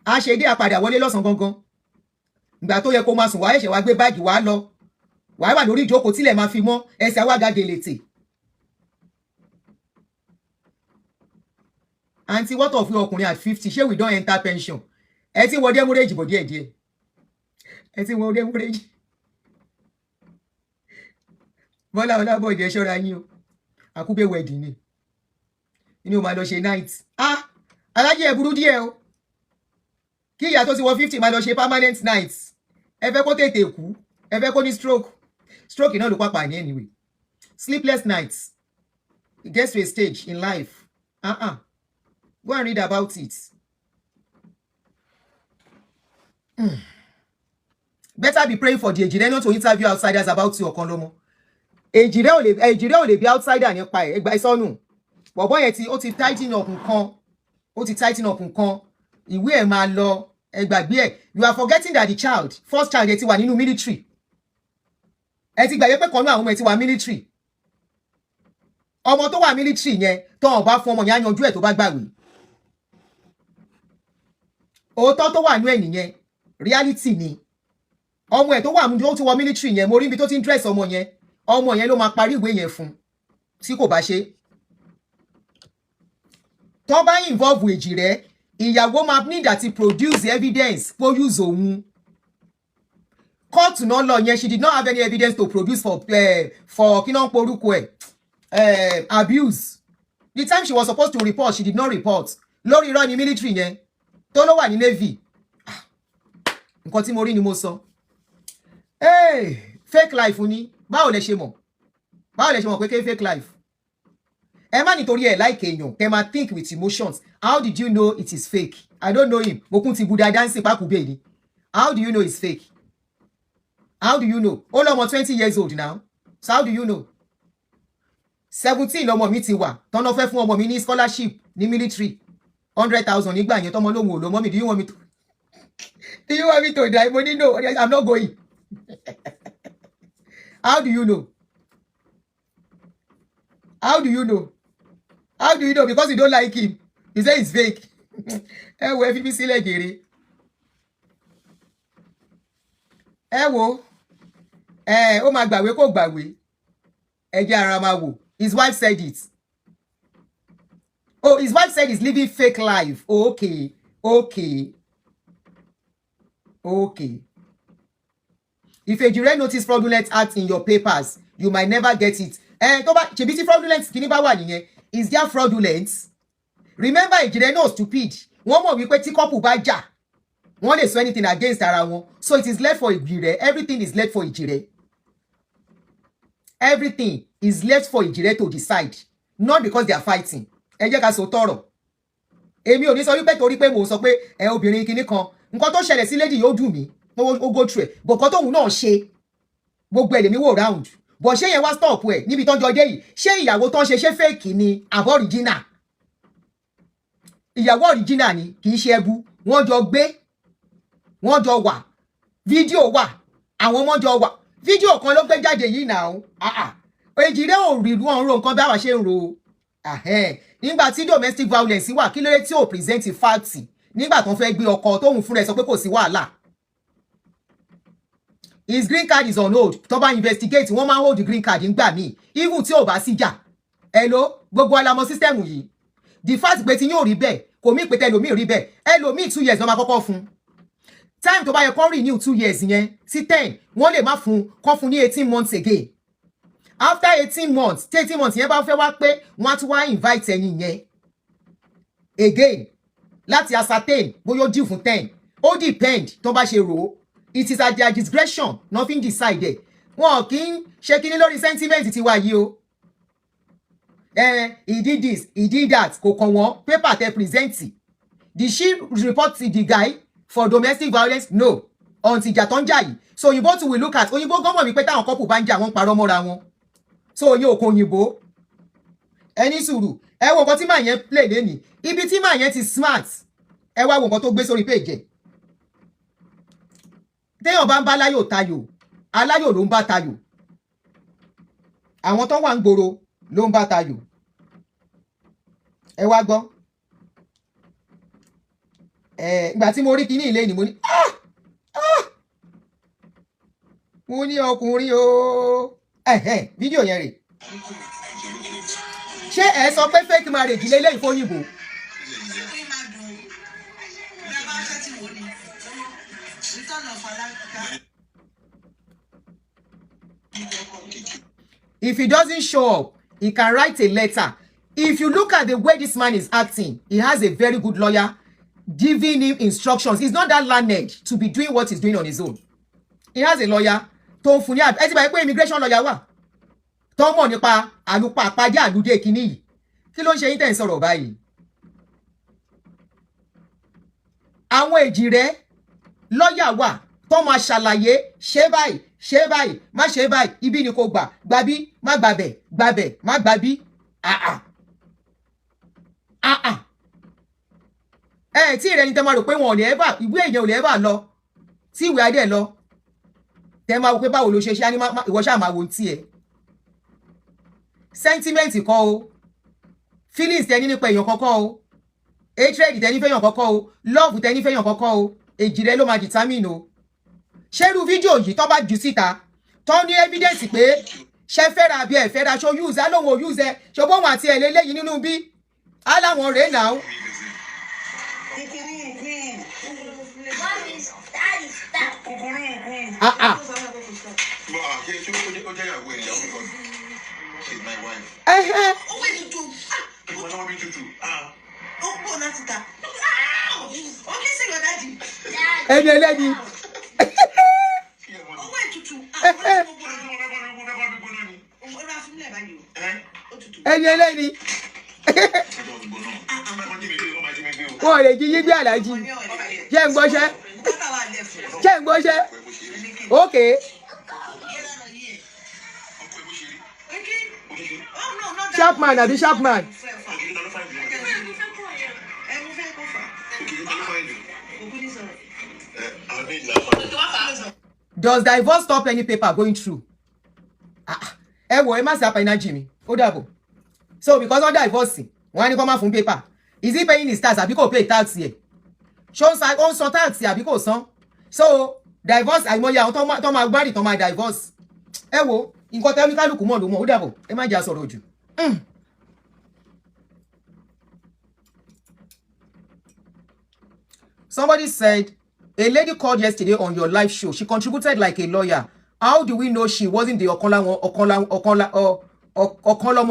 A ṣe day àpadà wọlé lọ́sàn gangan. Ìgbà tó yẹ kó máa sùn wá ẹ̀ṣẹ̀ wá gbé báàgì wá lọ. Wàá wà lórí ìjókòó tílẹ̀ máa fi mọ́ ẹsẹ̀ àwága gèlètè. Aunty, what of you ọkùnrin at 50? Ṣé we don enter pension? Ẹ ti wọ dẹ́múrèjì bọ̀ díẹ̀díẹ̀. Ẹ ti wọ dẹ́múrèjì. Bọ́lá Ọlábọ̀dé ṣọ́ra yín o. Akube wedding ni. Inú máa lọ ṣe night. Alájẹ́ ẹ̀ burú díẹ̀ o. Kí ìyá tó ti wọ 50 máa lọ ṣe permanent night. Ẹ fẹ́ kó tètè kú. Ẹ fẹ́ kó ní stroke. Stroke náà ló pàpà ní anyway. Sleepless nights. It gets to a stage in life. Go and read about it. Better be praying for the Ejire not to interview outsiders about you Okanlomo. Ejire ò lè bí outsider nípa ẹ̀ ẹgbà ìsọnù. Bọ̀bọ́ yẹn ó ti tighten up nǹkan. Ó ti tighten up nǹkan. Ìwé ẹ̀ máa lọ ẹgbàgbé ẹ̀. You are forgetting that the first child ẹ ti wà nínú military. Ẹ ti gbàgbé pé kan náà àwọn ọmọ ẹ ti wà military. ọmọ tó wà military yẹn tó wọn bá fún ọmọ yẹn á yanjú ẹ̀ tó bá gbàwé òótọ́ tó wà ní ẹ̀yìn yẹn reality ni ọmọ ẹ̀ tó wà tó ti wọ military yẹn mo rí ibi tó ti ń dress ọmọ yẹn ló máa parí ìwé yẹn fún tí kò bá ṣe tó bá involve èjì rẹ̀ ìyàwó máa need àti produce evidence kó use òun court náà lọ yẹn she did not have any evidence to produce for kí náà ń porúkọ ẹ̀ abuse the time she was supposed to report she did not report lórí irọ́ ní military yẹn tó ló wà ní navy nǹkan tí mo rí ni mo sọ fake life ni báwo lẹ ṣe mọ̀ pé ké fake life ẹ má nítorí ẹ like èèyàn kẹ máa think with emotions how did you know it is fake I don't know him mo kún ti buda dancing pákúbẹ̀ ni how do you know it's fake how do you know ó lọ́mọ 20 years old now so how do you know 17 lọ́mọ mi ti wà tọ́nà fẹ́ fún ọmọ mi ní scholarship ní military 100,000 nígbà yẹn tọ́mọ lóhùn òlò mọ́mí do you want me to die mo ní no I'm not going how do you know because you don't like him you say it's fake ẹ wo ẹ fi mí sílẹ̀ jèrè ẹ wo ó máa gbàwé kó gbàwé ẹ jẹ́ ara máa wò his wife said it his wife said he's living fake life okay if Ejire notice fraudulent act in your papers you might never get it tó bá ṣebí tí fraudulent kìíní bá wà nìyẹn is there fraudulent remember Ejire no stupid wọ́n mọ̀ wípé tí couple bá jà wọ́n lè sọ anything against ara wọn so it is left for Ejire everything is left for Ejire to decide not because they are fighting ẹ jẹ́ ká sọ tọrọ èmi ò ní sọ wípé torí pé mo sọ pé obìnrin kìíní kan nǹkan tó ṣẹlẹ̀ sí lady yóò dùn mí ó go through ẹ̀ bọ̀kọ́ tóun náà ṣe gbogbo ẹ̀ lèmi wò round bọ̀ ṣé yẹn wá stop ẹ̀ níbi tó ń jọ dé yìí ṣé ìyàwó tó ń ṣe fake ni àbọ̀ original ìyàwó original ni kì í ṣe ẹbu wọ́n jọ gbé wọ́n jọ wà fídíò wà àwọn ọmọ jọ wà fídíò kan ló gbé jáde yìí náà Ejire ò rí wọn ro nǹkan bí àwa ṣe ń ro nígbà tí domestic violence wà kí ló dé tí ò present fact nígbà tó ń fẹ́ gbé ọkọ tóun fúnra ẹ̀ sọ pé kò sí wàhálà his green card is on hold tó bá investigate wọ́n máa hold the green card nígbà míì even tí ò bá sí jà gbogbo alamọ system yìí the fact pé tí yóò rí bẹ́ẹ̀ kò mí pé tẹlòmíì rí bẹ́ẹ̀ ẹlòmíì 2 years ló máa kọ́kọ́ fún time tó bá yẹ kó renew 2 years yẹn sí 10 wọ́n lè má fún kó fún ní 18 months again after 18 months tí 18 months yẹn bá fẹ́ wá pé wọ́n á tún wá invite ẹni yẹn again láti ascertain bóyá ó dì fún 10 ó depend tó bá ṣe rò ó it is at their discretion nothing decided wọn kì í ṣe kíní lórí sentiment ti wá yìí o he did this he did that kò kàn wọ́n paper tẹ present did she report to the guy for domestic violence no until ìjà tó ń jà yìí so òyìnbó too will look at òyìnbó gọ́mọ̀ wípé táwọn couple bá ń jà wọ́n ń parọ́ mọ́ra wọn so òye òkò òyìnbó ẹni sùúrù ẹ wo nǹkan tí màá yẹn play lẹ́nìí ibi tí màá yẹn ti smart ẹ wá wo nǹkan tó gbé sórí page ẹ̀ téèyàn bá ń bá láyò tayò aláyò ló ń bá tayò àwọn tó wà ń gbòòrò ló ń bá tayò ẹ wá gbọ́ ìgbà tí mo rí kíní ilé ni mo ní mo ní ọkùnrin o fídíò yẹn rè ṣé ẹ sọ pé fake marriage ilé ilé ìfọyìnbó. If he doesn't show up, he can write a letter. If you look at the way this man is acting, he has a very good lawyer giving him instructions. He's not that learned to be doing what he's doing on his own. He has a lawyer tó ń fún ní ẹ ti bá pé immigration lawyer wà tó mọ̀ nípa àlùpà àpájá àlùdé kìíní yìí kí ló ń ṣe yín tẹ̀ ń sọ̀rọ̀ báyìí. Àwọn Èjìrẹ́ lọ́yà wà tó máa ṣàlàyé ṣe báyìí má ṣe báyìí ibi ni kò gbà bí má gbàbẹ̀ má gbà bí tí ìrẹni tẹ máa rò pé wọn ò lè ẹ́bà ìwé èèyàn ò lè ẹ́bà lọ tí ìwé adé lọ tẹ máa wò pé báwo ló ṣe ṣe ìwọ ṣáà máa wo tí ẹ sentiment kọ́ o, feelings tẹ́ni nípa èèyàn kọ́kọ́ o, hatred tẹ́ni fẹ́yàn kọ́kọ́ o, love tẹ́ni fẹ́yàn kọ́kọ́ o, èjì rẹ ló máa determine o. ṣerú fídíò yìí tó bá jù síta tó ní evidence pé ṣe fẹ́ra àbí ẹ̀ fẹ́ra ṣo use á lóun ò use ẹ ṣùgbọ́n òun àti ẹ̀lẹ́ lẹ́yìn nínú bí á láwọn rèé náà. ẹni ẹlẹ́ni. ẹni ẹlẹ́ni. wọ́n lè jí yígbé àlájì jẹ́ ń gbọ́ṣẹ́ jẹ́ ń gbọ́ṣẹ́ ok. Sharpman àbí Sharpman. Does divorce stop any paper going through? Ẹ wò ẹ má ṣe apẹ̀nájì mi ó dàbọ̀. So because of divorce wọ́n á ní kó má fún paper. Is he paying his tax àbí kò pay tax yẹ? Ṣó ń san tax àbí kò san? So divorce àìmọye àwọn tó máa gbárì tó máa divorce. Ẹ wò nǹkan tẹ́ oníkálùkù mọ̀ ló mọ̀ ó dàbọ̀ ẹ má jẹ́ àsọ̀rọ̀ jù. Somebody said, a lady called yesterday on your live show. She contributed like a lawyer. How do we know she wasn't the Okanlomo,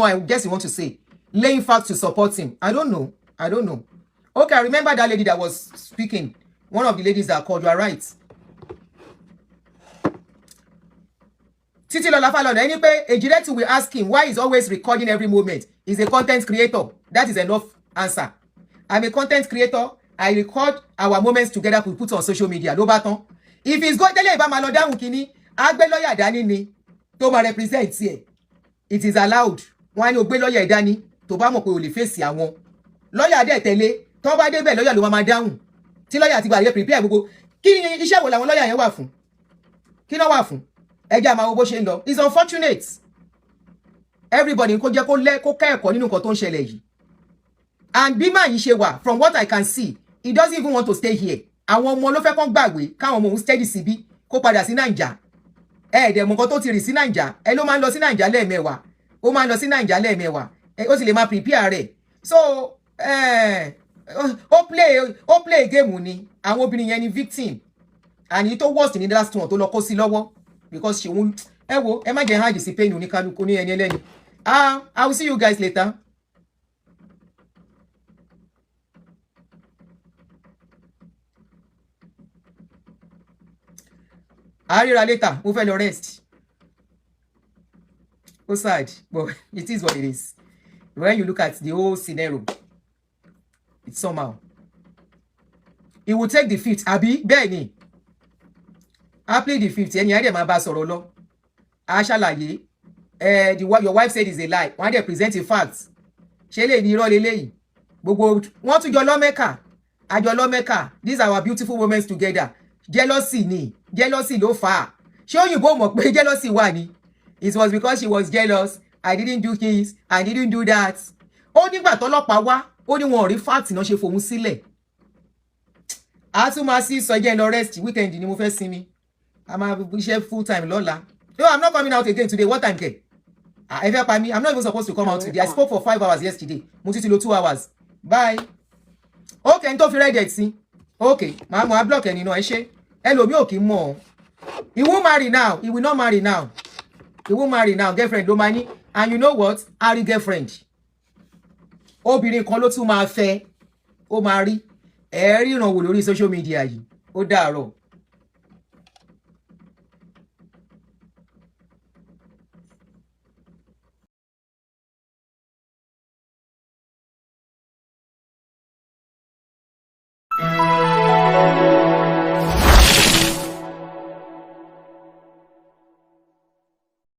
I guess you want to say, laying facts to support him? I don't know. Okay, I remember that lady that was speaking. One of the ladies that called, you are right. Titi Lola Falona, anyway, Ejireti will ask him why he's always recording every moment. He's a content creator. That is enough answer. I'm a content creator. I record our moments together we put on social media. Lobatan. If he's going to tell you about my lawyer down kini, agbe lawyer dání ni tó máa represent here. It is allowed. Wọ́n ní ó gbé lawyer dání tó bá mọ̀ pé ó lè face àwọn. Lawyer dé tẹ̀lé, tó bá dé bẹ̀ lawyer ló máa dáhùn. Tí lawyer ti gba ye prepare gbogbo. Kí ni iṣẹ́ wo làwọn lawyer yẹn wà fún? Kí ló wà fún? Ẹ jẹ́ máa wo bó ṣe ń lọ. It's unfortunate. Everybody kó jẹ́ kó kẹ́kọ̀ọ́ nínú nǹkan tó ń ṣẹlẹ̀ yìí. And bí máa yìí ṣe wà, from what I can see, he doesn't even want to stay here. Àwọn ọmọ ló fẹ́ kàn gbàgbé káwọn ọmọ òun steady síbí kó padà sí Naija. Dẹ̀ mọ̀ nǹkan tó ti rì sí Naija. Ẹ ló máa ń lọ sí Naija lẹ́ẹ̀mẹ́wàá. Ó máa ń lọ sí Naija lẹ́ẹ̀mẹ́wàá. Ó sì lè máa prepare rẹ̀. So ó play game ni. Àwọn obìnrin yẹn ni victim. And it worst ní last one tó lọ kó sí lọ́wọ́ because she won't. Ẹ wo ẹ má jẹ́ hard sí pain oníkálukú ní ẹni ẹlẹ́ni. I will see you guys later. Àríra later, mo fẹ́ lọ rest. So sad, but it is what it is. When you look at the whole scenario, it's somehow. He will take the fifth. Abi, bẹ́ẹ̀ni. I play the fifth. Ẹni ayé máa bá sọ̀rọ̀ lọ. A ṣàlàyé. Your wife said is a lie. Wọ́n á dẹ̀ present a fact. Ṣé lè ní irọ́ leléyìí? Gbogbo wọ́n tún jọ lọ Mẹ́kà. Àjọ lọ Mẹ́kà. These are our beautiful moments together. Jealousy ni. Jealousy ló fà á. Ṣé òyìnbó mọ̀ pé jealousy wà ni? It was because she was jealous. I didn't do this. I didn't do that. Ó nígbà tọ́lọ́pàá wá. Ó ní wọn ò rí fact náà ṣe fòun sílẹ̀. A tún máa sí sọ jẹ́ lọ rest weekend ni mo fẹ́ sinmi. A máa ṣe full time lọ́la. No, I'm not coming out again today. What time ke? Ẹ fẹ́ pa mí. I'm not even supposed to come out today. I spoke for 5 hours yesterday. Mo ti lo 2 hours. Bye. Okay, n tó fi ready sí. Okay, màá mọ̀ á block ẹni náà ẹ ṣé. Ẹlòmíì ò kì í mọ̀. He won't marry now. He will not marry now. He won't marry now. Girlfriend ló máa ní. And you know what? Harry girlfriend. Obìnrin kan ló tún máa fẹ́. Ó máa rí. Ẹ rí ìrànwọ́ lórí social media yìí. Ó dàárọ̀.